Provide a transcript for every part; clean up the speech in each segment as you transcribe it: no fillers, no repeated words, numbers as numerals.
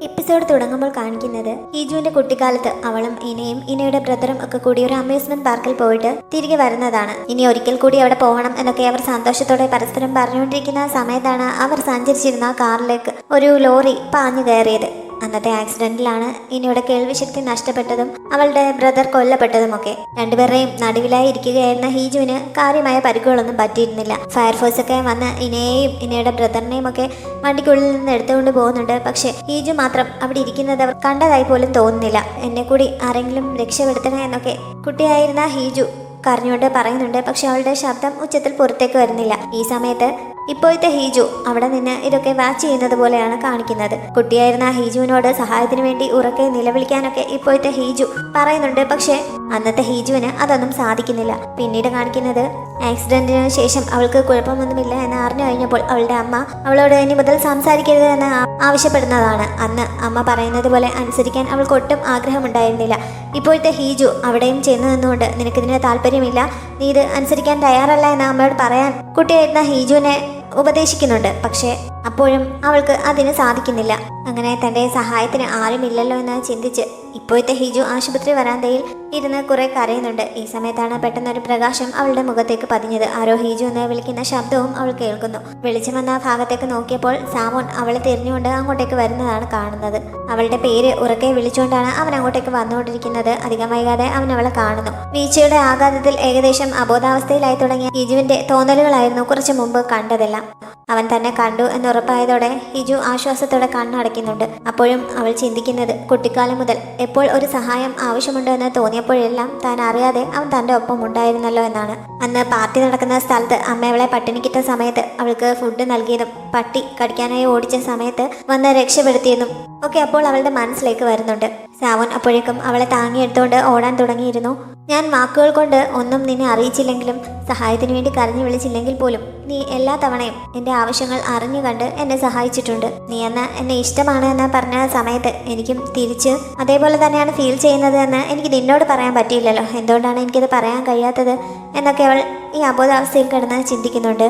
Episode തുടങ്ങുമ്പോൾ കാണിക്കുന്നത് ഹീജുവിന്റെ കുട്ടിക്കാലത്ത് അവളും ഇനയും ഇനയുടെ ബ്രദറും ഒക്കെ കൂടി ഒരു അമ്യൂസ്മെന്റ് പാർക്കിൽ പോയിട്ട് തിരികെ വരുന്നതാണ്. ഇനി ഒരിക്കൽ കൂടി അവിടെ പോകണം എന്നൊക്കെ അവർ സന്തോഷത്തോടെ പരസ്പരം പറഞ്ഞുകൊണ്ടിരിക്കുന്ന സമയത്താണ് അവർ സഞ്ചരിച്ചിരുന്ന കാറിലേക്ക് ഒരു ലോറി പാഞ്ഞു കയറിയത്. അന്നത്തെ ആക്സിഡന്റിലാണ് ഇനിയുടെ കേൾവിശക്തി നഷ്ടപ്പെട്ടതും അവളുടെ ബ്രദർ കൊല്ലപ്പെട്ടതുമൊക്കെ. രണ്ടുപേരുടെയും നടുവിലായി ഇരിക്കുകയായിരുന്ന ഹീജുവിന് കാര്യമായ പരിക്കുകളൊന്നും പറ്റിയിരുന്നില്ല. ഫയർഫോഴ്സ് ഒക്കെ വന്ന് ഇനയെയും ഇനയുടെ ബ്രദറിനെയും ഒക്കെ വണ്ടിക്കുള്ളിൽ നിന്ന് എടുത്തുകൊണ്ട് പോകുന്നുണ്ട്. പക്ഷെ ഹീജു മാത്രം അവിടെ ഇരിക്കുന്നത് അവർ കണ്ടതായി പോലും തോന്നുന്നില്ല. എന്നെ കൂടി ആരെങ്കിലും രക്ഷപ്പെടുത്തണേ എന്നൊക്കെ കുട്ടിയായിരുന്ന ഹീജു കരഞ്ഞുകൊണ്ട് പറയുന്നുണ്ട്. പക്ഷെ അവളുടെ ശബ്ദം ഉച്ചത്തിൽ പുറത്തേക്ക് വരുന്നില്ല. ഈ സമയത്ത് ഇപ്പോഴത്തെ ഹീജു അവിടെ നിന്ന് ഇതൊക്കെ വാച്ച് ചെയ്യുന്നത് പോലെയാണ് കാണിക്കുന്നത്. കുട്ടിയായിരുന്ന ഹീജുവിനോട് സഹായത്തിന് വേണ്ടി ഉറക്കെ നിലവിളിക്കാനൊക്കെ ഇപ്പോഴത്തെ ഹീജു പറയുന്നുണ്ട്. പക്ഷെ അന്നത്തെ ഹീജുവിന് അതൊന്നും സാധിക്കുന്നില്ല. പിന്നീട് കാണിക്കുന്നത് ആക്സിഡന്റിന് ശേഷം അവൾക്ക് കുഴപ്പമൊന്നുമില്ല എന്ന് അറിഞ്ഞു കഴിഞ്ഞപ്പോൾ അവളുടെ അമ്മ അവളോട് ഇനി മുതൽ സംസാരിക്കരുത് എന്ന് ആവശ്യപ്പെടുന്നതാണ്. അന്ന് അമ്മ പറയുന്നത് പോലെ അനുസരിക്കാൻ അവൾക്ക് ഒട്ടും ആഗ്രഹമുണ്ടായിരുന്നില്ല. ഇപ്പോഴത്തെ ഹീജു അവിടെയും ചെന്ന് നിന്നുകൊണ്ട് നിനക്കിതിന് താല്പര്യമില്ല, നീ ഇത് അനുസരിക്കാൻ തയ്യാറല്ല എന്ന് അമ്മയോട് പറയാൻ കുട്ടിയായിരുന്ന ഹീജുവിനെ ഉപദേശിക്കുന്നുണ്ട്. പക്ഷേ അപ്പോഴും അവൾക്ക് അതിന് സാധിക്കുന്നില്ല. അങ്ങനെ തൻ്റെ സഹായത്തിന് ആരുമില്ലല്ലോ എന്ന് ചിന്തിച്ച് ഇപ്പോഴത്തെ ഹീജു ആശുപത്രി വരാന്തയിൽ ഇരുന്ന് കുറെ കരയുന്നുണ്ട്. ഈ സമയത്താണ് പെട്ടെന്നൊരു പ്രകാശം അവളുടെ മുഖത്തേക്ക് പതിഞ്ഞത്. ആരോ ഹീജു എന്ന് വിളിക്കുന്ന ശബ്ദവും അവൾ കേൾക്കുന്നു. വെളിച്ചം വന്ന ഭാഗത്തേക്ക് നോക്കിയപ്പോൾ സാമോൻ അവളെ തിരിഞ്ഞുകൊണ്ട് അങ്ങോട്ടേക്ക് വരുന്നതാണ് കാണുന്നത്. അവളുടെ പേര് ഉറക്കെ വിളിച്ചുകൊണ്ടാണ് അവൻ അങ്ങോട്ടേക്ക് വന്നുകൊണ്ടിരിക്കുന്നത്. അധികം വൈകാതെ അവൻ അവളെ കാണുന്നു. വീഴ്ചയുടെ ആഘാതത്തിൽ ഏകദേശം അബോധാവസ്ഥയിലായി തുടങ്ങിയ ഹീജുവിന്റെ തോന്നലുകളായിരുന്നു കുറച്ചു മുമ്പ് കണ്ടതെല്ലാം. അവൻ തന്നെ കണ്ടു എന്നുറപ്പായതോടെ ഹിജു ആശ്വാസത്തോടെ കണ്ണടയ്ക്കുന്നുണ്ട്. അപ്പോഴും അവൾ ചിന്തിക്കുന്നത് കുട്ടിക്കാലം മുതൽ എപ്പോൾ ഒരു സഹായം ആവശ്യമുണ്ടോ എന്ന് തോന്നിയപ്പോഴെല്ലാം താൻ അറിയാതെ അവൻ തൻ്റെ ഒപ്പം ഉണ്ടായിരുന്നല്ലോ എന്നാണ്. അന്ന് പാർട്ടി നടക്കുന്ന സ്ഥലത്ത് അമ്മ അവളെ പട്ടിണിക്കിട്ട സമയത്ത് അവൾക്ക് ഫുഡ് നൽകിയതും പട്ടി കടിക്കാനായി ഓടിച്ച സമയത്ത് വന്ന് രക്ഷപ്പെടുത്തിയതും ഒക്കെ അപ്പോൾ അവളുടെ മനസ്സിലേക്ക് വരുന്നുണ്ട്. സാവോൻ അപ്പോഴേക്കും അവളെ താങ്ങിയെടുത്തുകൊണ്ട് ഓടാൻ തുടങ്ങിയിരുന്നു. ഞാൻ വാക്കുകൾ കൊണ്ട് ഒന്നും നിന്നെ അറിയിച്ചില്ലെങ്കിലും സഹായത്തിന് വേണ്ടി കരഞ്ഞു വിളിച്ചില്ലെങ്കിൽ പോലും നീ എല്ലാ തവണയും എൻ്റെ ആവശ്യങ്ങൾ അറിഞ്ഞു കണ്ട് എന്നെ സഹായിച്ചിട്ടുണ്ട്. നീ അന്ന് എന്നെ ഇഷ്ടമാണ് എന്ന് പറഞ്ഞ സമയത്ത് എനിക്കും തിരിച്ച് അതേപോലെ തന്നെയാണ് ഫീൽ ചെയ്യുന്നത് എന്ന് എനിക്ക് നിന്നോട് പറയാൻ പറ്റിയില്ലല്ലോ. എന്തുകൊണ്ടാണ് എനിക്കത് പറയാൻ കഴിയാത്തത് എന്നൊക്കെ അവൾ ഈ അബോധാവസ്ഥയിൽ കിടന്ന് ചിന്തിക്കുന്നുണ്ട്.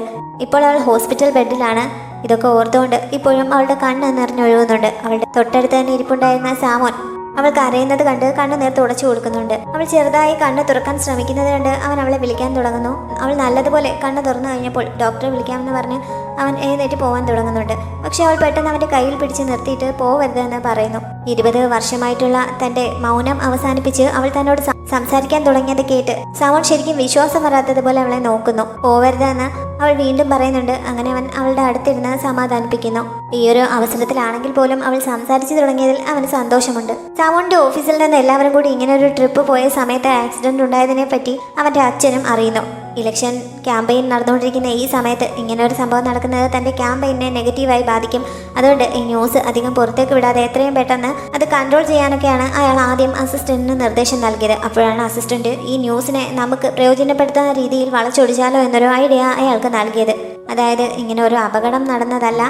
ഇപ്പോൾ അവൾ ഹോസ്പിറ്റൽ ബെഡിലാണ്. ഇതൊക്കെ ഓർത്തുകൊണ്ട് ഇപ്പോഴും അവളുടെ കണ്ണ് നിറഞ്ഞൊഴുകുന്നുണ്ട്. അവളുടെ തൊട്ടടുത്ത് തന്നെ ഇരിപ്പുണ്ടായിരുന്ന സാമോൻ അവൾ കരയുന്നത് കണ്ട് കണ്ണുനീർ തുടച്ചു കൊടുക്കുന്നുണ്ട്. അവൾ ചെറുതായി കണ്ണ് തുറക്കാൻ ശ്രമിക്കുന്നത് കണ്ട് അവൻ അവളെ വിളിക്കാൻ തുടങ്ങുന്നു. അവൾ നല്ലതുപോലെ കണ്ണ് തുറന്നു കഴിഞ്ഞപ്പോൾ ഡോക്ടറെ വിളിക്കാമെന്ന് പറഞ്ഞ് അവൻ എഴുന്നേറ്റ് പോകാൻ തുടങ്ങുന്നുണ്ട്. പക്ഷെ അവൾ പെട്ടെന്ന് അവൻ്റെ കയ്യിൽ പിടിച്ച് നിർത്തിയിട്ട് പോവരുതെന്ന് പറയുന്നു. 20 വർഷമായിട്ടുള്ള തൻ്റെ മൗനം അവസാനിപ്പിച്ച് അവൾ തന്നോട് സംസാരിക്കാൻ തുടങ്ങിയത് കേട്ട് സാമോൻ ശരിക്കും വിശ്വാസം വരാത്തതുപോലെ അവളെ നോക്കുന്നു. പോവരുതെന്ന് അവൾ വീണ്ടും പറയുന്നുണ്ട്. അങ്ങനെ അവൻ അവളുടെ അടുത്തിരുന്ന് സമാധാനിപ്പിക്കുന്നു. ഈ ഒരു അവസരത്തിലാണെങ്കിൽ പോലും അവൾ സംസാരിച്ചു തുടങ്ങിയതിൽ അവന് സന്തോഷമുണ്ട്. സാമോന്റെ ഓഫീസിൽ നിന്ന് എല്ലാവരും കൂടി ഇങ്ങനെ ഒരു ട്രിപ്പ് പോയ സമയത്ത് ആക്സിഡന്റ് ഉണ്ടായതിനെ പറ്റി അവന്റെ അച്ഛനും അറിയുന്നു. ഇലക്ഷൻ ക്യാമ്പയിൻ നടന്നുകൊണ്ടിരിക്കുന്ന ഈ സമയത്ത് ഇങ്ങനെ ഒരു സംഭവം നടക്കുന്നത് തൻ്റെ ക്യാമ്പയിനെ നെഗറ്റീവായി ബാധിക്കും. അതുകൊണ്ട് ഈ ന്യൂസ് അധികം പുറത്തേക്ക് വിടാതെ എത്രയും പെട്ടെന്ന് അത് കൺട്രോൾ ചെയ്യാനൊക്കെയാണ് അയാൾ ആദ്യം അസിസ്റ്റന്റിന് നിർദ്ദേശം നൽകിയത്. അപ്പോഴാണ് അസിസ്റ്റന്റ് ഈ ന്യൂസിനെ നമുക്ക് പ്രയോജനപ്പെടുത്തുന്ന രീതിയിൽ വളച്ചൊടിച്ചാലോ എന്നൊരു ഐഡിയ അയാൾക്ക് നൽകിയത്. അതായത് ഇങ്ങനെ ഒരു അപകടം നടന്നതല്ല,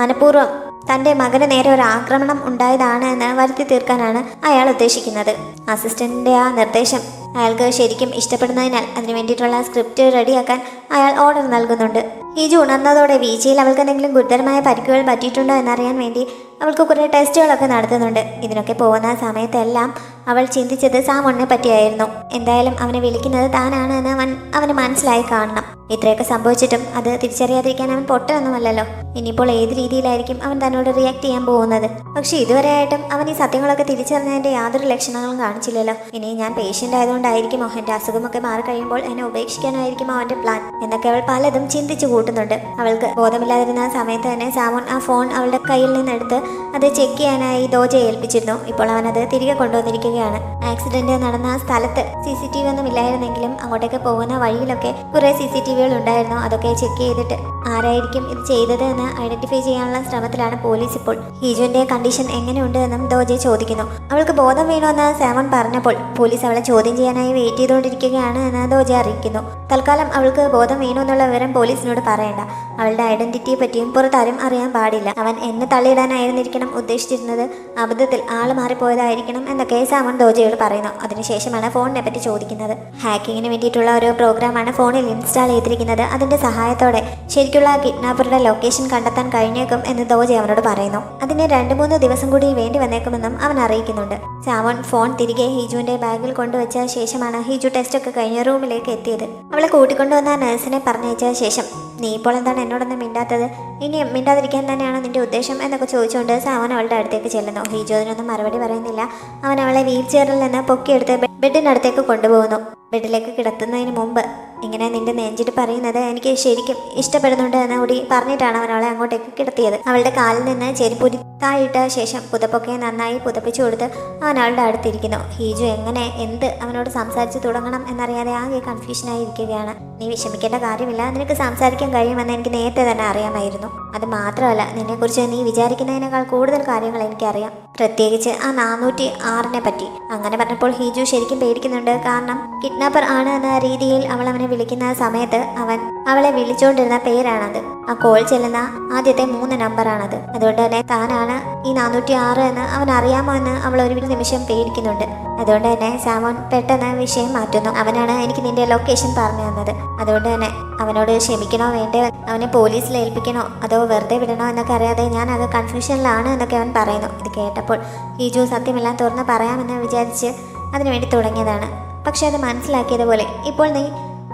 മനഃപൂർവ്വം തൻ്റെ മകന് നേരെ ഒരു ആക്രമണം ഉണ്ടായതാണ് എന്ന് വരുത്തി തീർക്കാനാണ് അയാൾ ഉദ്ദേശിക്കുന്നത്. അസിസ്റ്റന്റിന്റെ ആ നിർദ്ദേശം അയാൾക്ക് ശരിക്കും ഇഷ്ടപ്പെടുന്നതിനാൽ അതിനു വേണ്ടിയിട്ടുള്ള സ്ക്രിപ്റ്റ് റെഡിയാക്കാൻ അയാൾ ഓർഡർ നൽകുന്നുണ്ട്. ഹീജു ഉണർന്നതോടെ വീഴ്ചയിൽ അവൾക്ക് എന്തെങ്കിലും ഗുരുതരമായ പരിക്കുകൾ പറ്റിയിട്ടുണ്ടോ എന്നറിയാൻ വേണ്ടി അവൾക്ക് കുറേ ടെസ്റ്റുകളൊക്കെ നടത്തുന്നുണ്ട്. ഇതിനൊക്കെ പോകുന്ന സമയത്തെല്ലാം അവൾ ചിന്തിച്ചത് സാമോണിനെ പറ്റിയായിരുന്നു. എന്തായാലും അവനെ വിളിക്കുന്നത് താനാണ് എന്ന് അവന് മനസ്സിലായി കാണണം. ഇത്രയൊക്കെ സംഭവിച്ചിട്ടും അത് തിരിച്ചറിയാതിരിക്കാൻ അവൻ പൊട്ടൊന്നുമല്ലല്ലോ. ഇനിയിപ്പോൾ ഏത് രീതിയിലായിരിക്കും അവൻ തന്നോട് റിയാക്ട് ചെയ്യാൻ പോകുന്നത്. പക്ഷെ ഇതുവരെയായിട്ടും അവൻ ഈ സത്യങ്ങളൊക്കെ തിരിച്ചറിഞ്ഞതിൻ്റെ യാതൊരു ലക്ഷണങ്ങളും കാണിച്ചില്ലല്ലോ. ഇനി ഞാൻ പേഷ്യൻ്റ് ആയതുകൊണ്ടായിരിക്കുമോ എൻ്റെ അസുഖമൊക്കെ മാറിക്കഴിയുമ്പോൾ എന്നെ ഉപേക്ഷിക്കാനായിരിക്കുമോ അവൻ്റെ പ്ലാൻ എന്നൊക്കെ അവൾ പലതും ചിന്തിച്ചു കൂട്ടുന്നുണ്ട്. അവൾക്ക് ബോധമില്ലാതിരുന്ന സമയത്ത് തന്നെ സാമോൻ ആ ഫോൺ അവളുടെ കയ്യിൽ നിന്നെടുത്ത് അത് ചെക്ക് ചെയ്യാനായി ദോജയെ ഏൽപ്പിച്ചിരുന്നു. ഇപ്പോൾ അവനത് തിരികെ കൊണ്ടുവന്നിരിക്കുകയാണ്. ആക്സിഡന്റ് നടന്ന സ്ഥലത്ത് CCTV ഒന്നും ഇല്ലായിരുന്നെങ്കിലും അങ്ങോട്ടേക്ക് പോകുന്ന വഴിയിലൊക്കെ കുറെ CCTVകൾ ഉണ്ടായിരുന്നു. അതൊക്കെ ചെക്ക് ചെയ്തിട്ട് ആരായിരിക്കും ഇത് ചെയ്തത് എന്ന് ഐഡന്റിഫൈ ചെയ്യാനുള്ള ശ്രമത്തിലാണ് പോലീസ്. ഇപ്പോൾ ഹീജുവിന്റെ കണ്ടീഷൻ എങ്ങനെയുണ്ട് എന്നും ദോജെ ചോദിക്കുന്നു. അവൾക്ക് ബോധം വീണുവെന്ന് സാമോൻ പറഞ്ഞപ്പോൾ പോലീസ് അവളെ ചോദ്യം ചെയ്യാനായി വെയിറ്റ് ചെയ്തുകൊണ്ടിരിക്കുകയാണ് എന്ന് ദോജെ അറിയിക്കുന്നു. തൽക്കാലം അവൾക്ക് ബോധം വീണു എന്നുള്ള വിവരം പോലീസിനോട് പറയണ്ട. അവളുടെ ഐഡന്റിറ്റിയെ പറ്റിയും പുറത്താരും അറിയാൻ പാടില്ല. അവൻ എന്നെ തള്ളിയിടാനായിരുന്നിരിക്കണം ഉദ്ദേശിച്ചിരുന്നത്, അബദ്ധത്തിൽ ആള് മാറിപ്പോയതായിരിക്കണം എന്നൊക്കെ സാമോൻ ദോജയോട് പറയുന്നു. അതിനുശേഷമാണ് ഫോണിനെ പറ്റി ചോദിക്കുന്നത്. ഹാക്കിങ്ങിന് വേണ്ടിയിട്ടുള്ള ഒരു പ്രോഗ്രാമാണ് ഫോണിൽ ഇൻസ്റ്റാൾ ചെയ്തിരിക്കുന്നത്. അതിന്റെ സഹായത്തോടെ ശരിക്കും ശരിക്കുള്ള കിഡ്നാപ്പറുടെ ലൊക്കേഷൻ കണ്ടെത്താൻ കഴിഞ്ഞേക്കും എന്ന് ദോജെ അവനോട് പറയുന്നു. അതിന് 2-3 ദിവസം കൂടി വേണ്ടി വന്നേക്കുമെന്നും അവൻ അറിയിക്കുന്നുണ്ട്. സാവോൺ ഫോൺ തിരികെ ഹിജുവിന്റെ ബാഗിൽ കൊണ്ടുവച്ച ശേഷമാണ് ഹിജു ടെസ്റ്റ് ഒക്കെ കഴിഞ്ഞ റൂമിലേക്ക് എത്തിയത്. അവളെ കൂട്ടിക്കൊണ്ടുവന്ന നഴ്സിനെ പറഞ്ഞയച്ച ശേഷം, നീ ഇപ്പോൾ എന്താണ് എന്നോടൊന്നും മിണ്ടാത്തത്? ഇനി മിണ്ടാതിരിക്കാൻ തന്നെയാണ് നിന്റെ ഉദ്ദേശം എന്നൊക്കെ ചോദിച്ചുകൊണ്ട് സാവൻ അവളുടെ അടുത്തേക്ക് ചെല്ലുന്നു. ഹിജു അതിനൊന്നും മറുപടി പറയുന്നില്ല. അവൻ അവളെ വീൽ ചെയറിൽ നിന്ന് പൊക്കിയെടുത്ത് ബെഡിനടുത്തേക്ക് കൊണ്ടുപോകുന്നു. ബെഡിലേക്ക് കിടത്തുന്നതിന് മുമ്പ്, ഇങ്ങനെ നിന്റെ നെഞ്ചിട്ട് പറയുന്നത് എനിക്ക് ശരിക്കും ഇഷ്ടപ്പെടുന്നുണ്ട് എന്ന് കൂടി പറഞ്ഞിട്ടാണ് അവൻ അവളെ അങ്ങോട്ടേക്ക് കിടത്തിയത്. അവളുടെ കാലിൽ നിന്ന് ചെരുപ്പുരി താഴിട്ട ശേഷം പുതപ്പൊക്കെ നന്നായി പുതപ്പിച്ചു കൊടുത്ത് അവൻ അവളുടെ അടുത്തിരിക്കുന്നു. ഹിജു എന്ത് അവനോട് സംസാരിച്ചു തുടങ്ങണം എന്നറിയാതെ ആകെ കൺഫ്യൂഷനായി ഇരിക്കുകയാണ്. നീ വിഷമിക്കേണ്ട കാര്യമില്ല, നിനക്ക് സംസാരിക്കാൻ കഴിയുമെന്ന് എനിക്ക് നേരത്തെ തന്നെ അറിയാമായിരുന്നു. അത് മാത്രമല്ല, നിന്നെക്കുറിച്ച് നീ വിചാരിക്കുന്നതിനേക്കാൾ കൂടുതൽ കാര്യങ്ങൾ എനിക്കറിയാം, പ്രത്യേകിച്ച് ആ 406-നെ പറ്റി. അങ്ങനെ പറഞ്ഞപ്പോൾ ഹിജു ശരിക്കും പേടിക്കുന്നുണ്ട്. കാരണം കിഡ്നാപ്പർ ആണ് എന്ന രീതിയിൽ അവൾ അവനെ വിളിക്കുന്ന സമയത്ത് അവൻ അവളെ വിളിച്ചുകൊണ്ടിരുന്ന പേരാണത്. ആ കോൾ ചെല്ലുന്ന ആദ്യത്തെ 3 നമ്പറാണത്. അതുകൊണ്ട് തന്നെ താനാണ് ഈ 406 എന്ന് അവൻ അറിയാമോ എന്ന് അവൾ ഒരു നിമിഷം പേടിക്കുന്നുണ്ട്. അതുകൊണ്ട് തന്നെ സാമോൻ പെട്ടെന്ന് വിഷയം മാറ്റുന്നു. അവനാണ് എനിക്ക് നിന്റെ ലൊക്കേഷൻ പറഞ്ഞു തന്നത്. അതുകൊണ്ട് തന്നെ അവനോട് ക്ഷമിക്കണോ വേണ്ടേ, അവനെ പോലീസിൽ ഏൽപ്പിക്കണോ അതോ വെറുതെ വിടണോ എന്നൊക്കെ അറിയാതെ ഞാൻ ആകെ കൺഫ്യൂഷനിലാണ് എന്നൊക്കെ അവൻ പറയുന്നു. ഇത് കേട്ടപ്പോൾ ഹിജു സത്യമെല്ലാം തുറന്ന് പറയാമെന്ന് വിചാരിച്ച് അതിനുവേണ്ടി തുടങ്ങിയതാണ്. പക്ഷെ അത് മനസ്സിലാക്കിയതുപോലെ, ഇപ്പോൾ നീ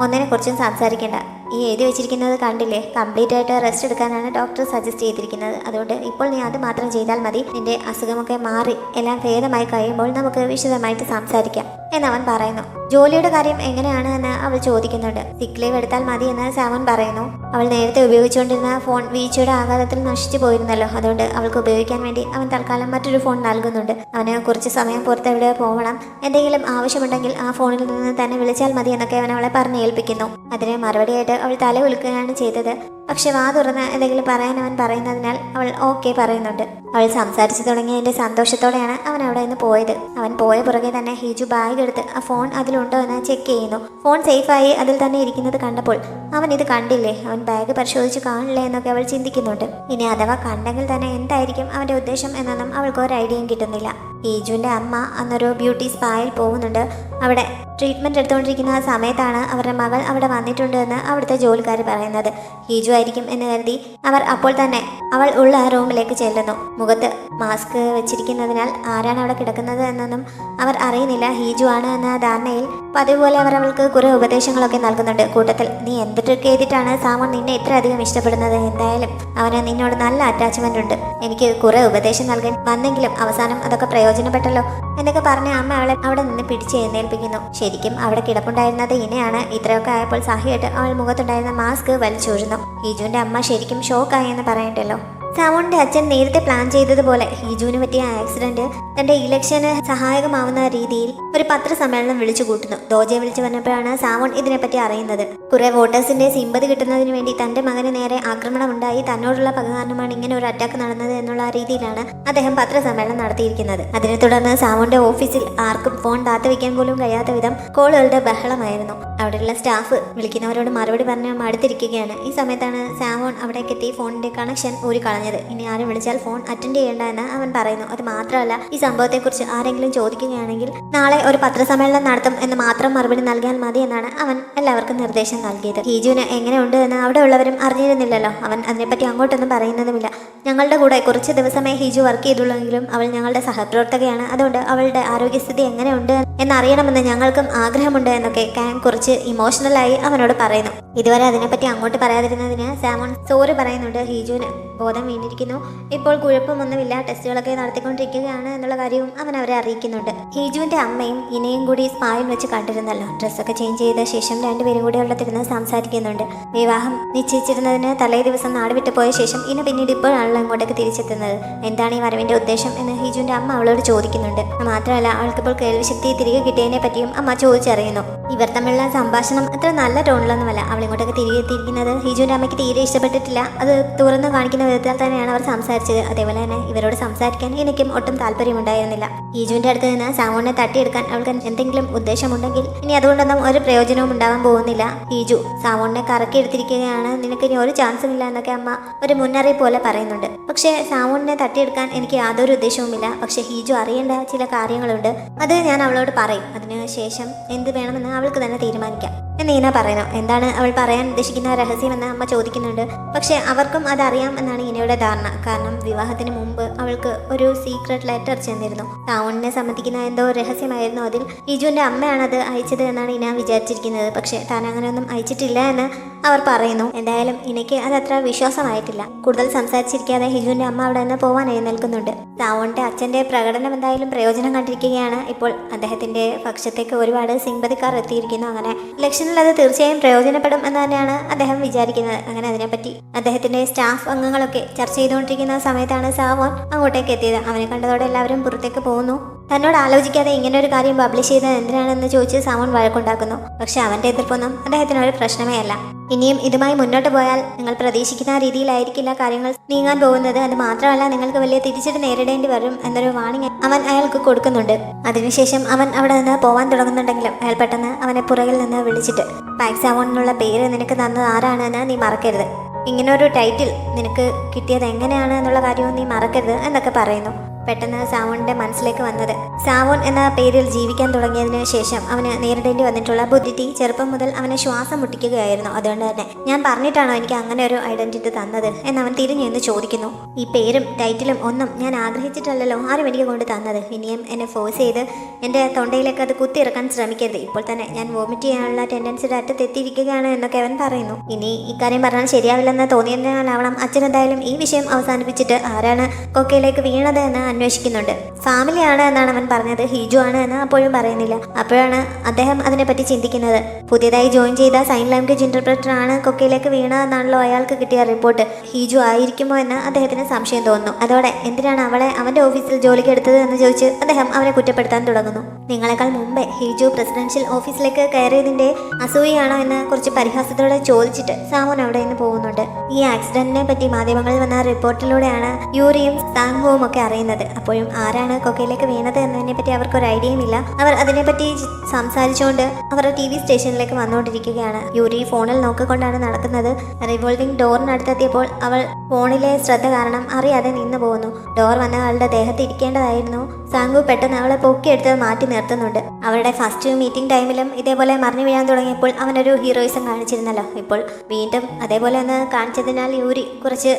ഒന്നിനെക്കുറിച്ചും സംസാരിക്കേണ്ട, ഈ എഴുതി വെച്ചിരിക്കുന്നത് കണ്ടില്ലേ, കംപ്ലീറ്റ് ആയിട്ട് റെസ്റ്റ് എടുക്കാനാണ് ഡോക്ടർ സജസ്റ്റ് ചെയ്തിരിക്കുന്നത്. അതുകൊണ്ട് ഇപ്പോൾ നീ അത് മാത്രം ചെയ്താൽ മതി. നിന്റെ അസുഖമൊക്കെ മാറി എല്ലാം ഭേദമായി കഴിയുമ്പോൾ നമുക്ക് വിശദമായിട്ട് സംസാരിക്കാം എന്നവൻ പറയുന്നു. ജോലിയുടെ കാര്യം എങ്ങനെയാണ് എന്ന് അവൾ ചോദിക്കുന്നുണ്ട്. സിക്ക് ലീവ് എടുത്താൽ മതി എന്ന് സാവൻ പറയുന്നു. അവൾ നേരത്തെ ഉപയോഗിച്ചുകൊണ്ടിരുന്ന ഫോൺ വീഴ്ചയുടെ ആഘാതത്തിൽ നശിച്ചു പോയിരുന്നല്ലോ. അതുകൊണ്ട് അവൾക്ക് ഉപയോഗിക്കാൻ വേണ്ടി അവൻ തൽക്കാലം മറ്റൊരു ഫോൺ നൽകുന്നുണ്ട്. അവന് കുറച്ച് സമയം പുറത്തെവിടെ പോകണം, എന്തെങ്കിലും ആവശ്യമുണ്ടെങ്കിൽ ആ ഫോണിൽ നിന്ന് തന്നെ വിളിച്ചാൽ മതി എന്നൊക്കെ അവൻ അവളെ പറഞ്ഞ് ഏൽപ്പിക്കുന്നു. അതിന് മറുപടിയായിട്ട് അവൾ തല ഉലുക്കുകയാണ് ചെയ്തത്. പക്ഷെ വാ തുറന്ന് എന്തെങ്കിലും പറയാൻ അവൻ പറയുന്നതിനാൽ അവൾ ഓക്കെ പറയുന്നുണ്ട്. അവൾ സംസാരിച്ചു തുടങ്ങിയതിന്റെ സന്തോഷത്തോടെയാണ് അവൻ അവിടെ നിന്ന് പോയത്. അവൻ പോയ പുറകെ തന്നെ ഹിജു ബാഗ് എടുത്ത് ആ ഫോൺ അതിലുണ്ടോ എന്ന് ചെക്ക് ചെയ്യുന്നു. ഫോൺ സേഫായി അതിൽ തന്നെ ഇരിക്കുന്നത് കണ്ടപ്പോൾ അവൻ ഇത് കണ്ടില്ലേ, അവൻ ബാഗ് പരിശോധിച്ച് കാണില്ലേ എന്നൊക്കെ അവൾ ചിന്തിക്കുന്നുണ്ട്. ഇനി അഥവാ കണ്ടെങ്കിൽ തന്നെ എന്തായിരിക്കും അവന്റെ ഉദ്ദേശം എന്നൊന്നും അവൾക്ക് ഒരു ഐഡിയയും കിട്ടുന്നില്ല. ഹിജുവിന്റെ അമ്മ അന്നൊരു ബ്യൂട്ടി സ്പായിൽ പോകുന്നുണ്ട്. അവിടെ ട്രീറ്റ്മെന്റ് എടുത്തുകൊണ്ടിരിക്കുന്ന ആ സമയത്താണ് അവരുടെ മകൾ അവിടെ വന്നിട്ടുണ്ട് എന്ന് അവിടുത്തെ ജോലിക്കാർ പറയുന്നത്. ഹിജു ആയിരിക്കും എന്ന് കരുതി അവർ അപ്പോൾ തന്നെ അവൾ ഉള്ള റൂമിലേക്ക് ചെല്ലുന്നു. മുഖത്ത് മാസ്ക് വെച്ചിരിക്കുന്നതിനാൽ ആരാണ് അവിടെ കിടക്കുന്നത് എന്നൊന്നും അവർ അറിയുന്നില്ല. ഹിജു ആണ് എന്ന ധാരണയിൽ പതിവുപോലെ അവർ അവൾക്ക് കുറെ ഉപദേശങ്ങളൊക്കെ നൽകുന്നുണ്ട്. കൂട്ടത്തിൽ, നീ എന്ത് ട്രിക്ക് ചെയ്തിട്ടാണ് സാമോൻ നിന്നെ ഇത്രയധികം ഇഷ്ടപ്പെടുന്നത്? എന്തായാലും അവന് നിന്നോട് നല്ല അറ്റാച്ച്മെന്റ് ഉണ്ട്. എനിക്ക് കുറെ ഉപദേശം നൽകാൻ വന്നെങ്കിലും അവസാനം അതൊക്കെ പ്രയോജനപ്പെട്ടല്ലോ എന്നൊക്കെ പറഞ്ഞ് അമ്മ അവളെ അവിടെ നിന്ന് പിടിച്ച് എഴുന്നേൽപ്പിക്കുന്നു. ശരിക്കും അവിടെ കിടപ്പുണ്ടായിരുന്നത് ഇനയാണ്. ഇത്രയൊക്കെ ആയപ്പോൾ സഹിയായിട്ട് അവൾ മുഖത്തുണ്ടായിരുന്ന മാസ്ക് വലിച്ചൂഴുന്നു. ഹിജുവിന്റെ അമ്മ ശരിക്കും ഷോക്കായി എന്ന് പറയണ്ടല്ലോ. സാമോന്റെ അച്ഛൻ നേരത്തെ പ്ലാൻ ചെയ്തതുപോലെ ഹിജുവിന് പറ്റിയ ആക്സിഡന്റ് തന്റെ ഇലക്ഷന് സഹായകമാവുന്ന രീതിയിൽ ഒരു പത്രസമ്മേളനം വിളിച്ചു കൂട്ടുന്നു. ദോജയെ വിളിച്ചു പറഞ്ഞപ്പോഴാണ് സാമോൻ ഇതിനെപ്പറ്റി അറിയുന്നത്. കുറെ വോട്ടേഴ്സിന്റെ സിമ്പതി കിട്ടുന്നതിന് വേണ്ടി തന്റെ മകന് നേരെ ആക്രമണം ഉണ്ടായി, തന്നോടുള്ള പക കാരണമാണ് ഇങ്ങനെ ഒരു അറ്റാക്ക് നടന്നത് എന്നുള്ള രീതിയിലാണ് അദ്ദേഹം പത്രസമ്മേളനം നടത്തിയിരിക്കുന്നത്. അതിനെ തുടർന്ന് സാമോന്റെ ഓഫീസിൽ ആർക്കും ഫോൺ താത്തു വെക്കാൻ പോലും കഴിയാത്ത വിധം കോളുകളുടെ ബഹളമായിരുന്നു. അവിടെയുള്ള സ്റ്റാഫ് വിളിക്കുന്നവരോട് മറുപടി പറഞ്ഞ് മടുത്തിരിക്കുകയാണ്. ഈ സമയത്താണ് സാമോൻ അവിടേക്ക് എത്തി ഫോണിന്റെ കണക്ഷൻ ഊരിക്കളഞ്ഞത്. ഇനി ആരും വിളിച്ചാൽ ഫോൺ അറ്റൻഡ് ചെയ്യേണ്ട എന്ന് അവൻ പറയുന്നു. അത് മാത്രമല്ല, ഈ സംഭവത്തെക്കുറിച്ച് ആരെങ്കിലും ചോദിക്കുകയാണെങ്കിൽ നാളെ ഒരു പത്രസമ്മേളനം നടത്തും എന്ന് മാത്രം മറുപടി നൽകിയാൽ മതി എന്നാണ് അവൻ എല്ലാവർക്കും നിർദ്ദേശം നൽകിയത്. ഹിജുവിന് എങ്ങനെയുണ്ട് എന്ന് അവിടെ ഉള്ളവരും അറിഞ്ഞിരുന്നില്ലല്ലോ. അവൻ അതിനെപ്പറ്റി അങ്ങോട്ടൊന്നും പറയുന്നതുമില്ല. ഞങ്ങളുടെ കൂടെ കുറച്ച് ദിവസമേ ഹിജു വർക്ക് ചെയ്തുള്ളെങ്കിലും അവൾ ഞങ്ങളുടെ സഹപ്രവർത്തകയാണ്. അതുകൊണ്ട് അവളുടെ ആരോഗ്യസ്ഥിതി എങ്ങനെയുണ്ട് എന്നറിയണമെന്ന് ഞങ്ങൾക്കും ആഗ്രഹമുണ്ട് എന്നൊക്കെ കാങ് കുറച്ച് ഇമോഷണലായി അവനോട് പറയുന്നു. ഇതുവരെ അതിനെപ്പറ്റി അങ്ങോട്ട് പറയാതിരുന്നതിന് സാമോൺ സോറി പറയുന്നുണ്ട്. ഹിജുവിന് ബോധം വീണിരിക്കുന്നു. ഇപ്പോൾ കുഴപ്പമൊന്നുമില്ല, ടെസ്റ്റുകളൊക്കെ നടത്തിക്കൊണ്ടിരിക്കുകയാണ് എന്നുള്ള കാര്യവും അവൻ അവരെ അറിയിക്കുന്നുണ്ട്. ഹിജുവിന്റെ അമ്മയും ഇനയും കൂടി സ്പായിൽ വെച്ച് കണ്ടിരുന്നല്ലോ. ഡ്രസ്സൊക്കെ ചേഞ്ച് ചെയ്ത ശേഷം രണ്ടുപേരും കൂടി ഉള്ളതിരുന്ന് സംസാരിക്കുന്നുണ്ട്. വിവാഹം നിശ്ചയിച്ചിരുന്നതിന് തലേ ദിവസം നാട് വിട്ടു പോയ ശേഷം ഇന പിന്നീട് ഇപ്പോഴാണല്ലോ ഇങ്ങോട്ടേക്ക് തിരിച്ചെത്തുന്നത്. എന്താണ് ഈ വരവിന്റെ ഉദ്ദേശം എന്ന് ഹിജുവിന്റെ അമ്മ അവളോട് ചോദിക്കുന്നുണ്ട്. മാത്രമല്ല, അവൾക്കിപ്പോൾ കേൾവിശക്തി തിരികെ കിട്ടിയതിനെ പറ്റിയും അമ്മ ചോദിച്ചറിയുന്നു. ഇവർ തമ്മിലുള്ള സംഭാഷണം അത്ര നല്ല ടോണിലൊന്നുമല്ല. അവൾ ഇങ്ങോട്ടേക്ക് തിരികെ എത്തിയിരിക്കുന്നത് ഹിജുവിന്റെ അമ്മയ്ക്ക് തീരെ ഇഷ്ടപ്പെട്ടിട്ടില്ല. അത് തുറന്നു കാണിക്കുന്ന വിധത്തിൽ തന്നെയാണ് അവർ സംസാരിച്ചത്. അതേപോലെ തന്നെ ഇവരോട് സംസാരിക്കാൻ എനിക്കും ഒട്ടും താല്പര്യമുണ്ടായിരുന്നില്ല. ഈജുവിന്റെ അടുത്ത് നിന്ന് സാവോണിനെ തട്ടിയെടുക്കാൻ അവൾക്ക് എന്തെങ്കിലും ഉദ്ദേശമുണ്ടെങ്കിൽ ഇനി അതുകൊണ്ടൊന്നും ഒരു പ്രയോജനവും ഉണ്ടാവാൻ പോകുന്നില്ല. ഈജു സാവോണിനെ കറക്കി എടുത്തിരിക്കുകയാണ്, നിനക്ക് ഇനി ഒരു ചാൻസും ഇല്ല എന്നൊക്കെ അമ്മ ഒരു മുന്നറിയിപ്പ് പോലെ പറയുന്നുണ്ട്. പക്ഷേ സാവോണിനെ തട്ടിയെടുക്കാൻ എനിക്ക് യാതൊരു ഉദ്ദേശവുമില്ല. പക്ഷെ ഹീജു അറിയേണ്ട ചില കാര്യങ്ങളുണ്ട്, അത് ഞാൻ അവളോട് പറയും. അതിനുശേഷം എന്ത് വേണമെന്ന് അവൾക്ക് തന്നെ തീരുമാനിക്കാം എന്ന് ഈന പറയുന്നു. എന്താണ് അവൾ പറയാൻ ഉദ്ദേശിക്കുന്ന രഹസ്യമെന്ന് അമ്മ ചോദിക്കുന്നുണ്ട്. പക്ഷെ അവർക്കും അതറിയാം എന്നാണ് ഈനയുടെ ധാരണ. കാരണം വിവാഹത്തിന് മുമ്പ് അവൾക്ക് ഒരു സീക്രട്ട് ലെറ്റർ ചെന്നിരുന്നു. സാവോണിനെ സമ്മതിക്കുന്ന എന്തോ രഹസ്യമായിരുന്നു അതിൽ. ഈജുവിന്റെ അമ്മയാണ് അത് അയച്ചത് എന്നാണ് ഈന വിചാരിച്ചിരിക്കുന്നത്. പക്ഷെ താൻ അങ്ങനെയൊന്നും അയച്ചിട്ടില്ല എന്ന് അവർ പറയുന്നു. എന്തായാലും ഇനയ്ക്ക് അതത്ര വിശ്വാസമായിട്ടില്ല. കൂടുതൽ സംസാരിച്ചിരിക്കാതെ ഹിജുവിന്റെ അമ്മ അവിടെ നിന്ന് പോവാൻ എഴുന്നേൽക്കുന്നുണ്ട്. സാവോണിന്റെ അച്ഛന്റെ പ്രകടനം എന്തായാലും പ്രയോജനം കണ്ടിരിക്കുകയാണ്. ഇപ്പോൾ അദ്ദേഹത്തിന്റെ പക്ഷത്തേക്ക് ഒരുപാട് സിമ്പതിക്കാർ എത്തിയിരിക്കുന്നു. അങ്ങനെ ഇലക്ഷനിൽ അത് തീർച്ചയായും പ്രയോജനപ്പെടും എന്ന് തന്നെയാണ് അദ്ദേഹം വിചാരിക്കുന്നത്. അങ്ങനെ അതിനെപ്പറ്റി അദ്ദേഹത്തിന്റെ സ്റ്റാഫ് അംഗങ്ങളൊക്കെ ചർച്ച ചെയ്തുകൊണ്ടിരിക്കുന്ന സമയത്താണ് സാവോൺ അങ്ങോട്ടേക്ക് എത്തിയത്. അവനെ കണ്ടതോടെ എല്ലാവരും പുറത്തേക്ക് പോകുന്നു. തന്നോട് ആലോചിക്കാതെ ഇങ്ങനെ ഒരു കാര്യം പബ്ലിഷ് ചെയ്തത് എന്തിനാണെന്ന് ചോദിച്ച് സാവോൺ വഴക്കുണ്ടാക്കുന്നു. പക്ഷെ അവന്റെ എതിർപ്പൊന്നും അദ്ദേഹത്തിന് ഒരു പ്രശ്നമേ അല്ല. ഇനിയും ഇതുമായി മുന്നോട്ട് പോയാൽ നിങ്ങൾ പ്രതീക്ഷിക്കുന്ന രീതിയിലായിരിക്കില്ല കാര്യങ്ങൾ നീങ്ങാൻ പോകുന്നത്. അത് മാത്രമല്ല നിങ്ങൾക്ക് വലിയ തിരിച്ചടി നേരിടേണ്ടി വരും എന്നൊരു വാണിംഗ് അവൻ അയാൾക്ക് കൊടുക്കുന്നുണ്ട്. അതിനുശേഷം അവൻ അവിടെ നിന്ന് പോവാൻ തുടങ്ങുന്നുണ്ടെങ്കിലും അയാൾ പെട്ടെന്ന് അവനെ പുറകിൽ നിന്ന് വിളിച്ചിട്ട് പാക് സാവോൺ എന്നുള്ള പേര് നിനക്ക് തന്നത് ആരാണെന്ന് നീ മറക്കരുത്. ഇങ്ങനൊരു ടൈറ്റിൽ നിനക്ക് കിട്ടിയത് എങ്ങനെയാണ് എന്നുള്ള കാര്യവും നീ മറക്കരുത് എന്നൊക്കെ പറയുന്നു. പെട്ടെന്ന് സാവോണിന്റെ മനസ്സിലേക്ക് വന്നത് സാവോൺ എന്ന പേരിൽ ജീവിക്കാൻ തുടങ്ങിയതിനു ശേഷം അവന് നേരിടേണ്ടി വന്നിട്ടുള്ള ബുദ്ധിമുട്ടി ചെറുപ്പം മുതൽ അവനെ ശ്വാസം മുട്ടിക്കുകയായിരുന്നു. അതുകൊണ്ട് തന്നെ ഞാൻ പറഞ്ഞിട്ടാണോ എനിക്ക് അങ്ങനെ ഒരു ഐഡന്റിറ്റി തന്നത് എന്നവൻ തിരിഞ്ഞു എന്ന് ചോദിക്കുന്നു. ഈ പേരും ടൈറ്റിലും ഒന്നും ഞാൻ ആഗ്രഹിച്ചിട്ടല്ലല്ലോ ആരും എനിക്ക് കൊണ്ട് തന്നത്. ഇനിയും എന്നെ ഫോഴ്സ് ചെയ്ത് എൻ്റെ തൊണ്ടയിലേക്ക് അത് കുത്തിയിറക്കാൻ ശ്രമിക്കരുത്. ഇപ്പോൾ തന്നെ ഞാൻ വോമിറ്റ് ചെയ്യാനുള്ള ടെൻഡൻസിയുടെ അറ്റത്തെത്തിയിരിക്കുകയാണ് എന്നൊക്കെ അവൻ പറയുന്നു. ഇനി ഇക്കാര്യം പറഞ്ഞാൽ ശരിയാവില്ലെന്ന് തോന്നിയതിനാലാവണം അച്ഛൻ എന്തായാലും ഈ വിഷയം അവസാനിപ്പിച്ചിട്ട് ആരാണ് കൊക്കയിലേക്ക് വീണത് എന്ന് അന്വേഷിക്കുന്നുണ്ട്. ഫാമിലിയാണ് എന്നാണ് അവൻ പറഞ്ഞത്, ഹീജു ആണ് എന്ന് അപ്പോഴും പറയുന്നില്ല. അപ്പോഴാണ് അദ്ദേഹം അതിനെപ്പറ്റി ചിന്തിക്കുന്നത്. പുതിയതായി ജോയിൻ ചെയ്ത സൈൻ ലാംഗ്വേജ് ഇന്റർപ്രറ്റർ ആണ് കൊക്കയിലേക്ക് വീണതെന്നാണല്ലോ അയാൾക്ക് കിട്ടിയ റിപ്പോർട്ട്. ഹീജു ആയിരിക്കുമോ എന്ന് അദ്ദേഹത്തിന് സംശയം തോന്നുന്നു. അതോടെ എന്തിനാണ് അവളെ അവന്റെ ഓഫീസിൽ ജോലിക്ക് എടുത്തത് എന്ന് ചോദിച്ച് അദ്ദേഹം അവനെ കുറ്റപ്പെടുത്താൻ തുടങ്ങുന്നു. നിങ്ങളെക്കാൾ മുമ്പേ ഹീജു പ്രസിഡൻഷ്യൽ ഓഫീസിലേക്ക് കയറിയതിന്റെ അസൂയാണോ എന്ന് കുറച്ച് പരിഹാസത്തോടെ ചോദിച്ചിട്ട് സാവോൺ അവിടെ നിന്ന് പോകുന്നുണ്ട്. ഈ ആക്സിഡന്റിനെ പറ്റി മാധ്യമങ്ങളിൽ വന്ന റിപ്പോർട്ടിലൂടെയാണ് യൂറിയും സാങ്ഹുവും ഒക്കെ അറിയുന്നത്. അപ്പോഴും ആരാണ് കൊക്കയിലേക്ക് വീണത് എന്നതിനെ പറ്റി അവർക്കൊരു ഐഡിയയും ഇല്ല. അവർ അതിനെപ്പറ്റി സംസാരിച്ചുകൊണ്ട് അവർ TV സ്റ്റേഷനിലേക്ക് വന്നുകൊണ്ടിരിക്കുകയാണ്. യൂരി ഫോണിൽ നോക്കിക്കൊണ്ടാണ് നടക്കുന്നത്. റിവോൾവിംഗ് ഡോറിനടുത്തെത്തിയപ്പോൾ അവൾ ഫോണിലെ ശ്രദ്ധ കാരണം അറിയാതെ നിന്നു പോകുന്നു. ഡോർ വന്ന ആളുടെ ദേഹത്ത് ഇരിക്കേണ്ടതായിരുന്നു. സാങ്കു പെട്ടെന്ന് അവളെ പൊക്കിയെടുത്ത് മാറ്റി നിർത്തുന്നുണ്ട്. അവരുടെ ഫസ്റ്റ് മീറ്റിംഗ് ടൈമിലും ഇതേപോലെ മറിഞ്ഞു വീഴാൻ തുടങ്ങിയപ്പോൾ അവനൊരു ഹീറോയിസം കാണിച്ചിരുന്നല്ലോ. ഇപ്പോൾ വീണ്ടും അതേപോലെ ഒന്ന് കാണിച്ചതിനാൽ യൂരി കുറച്ച്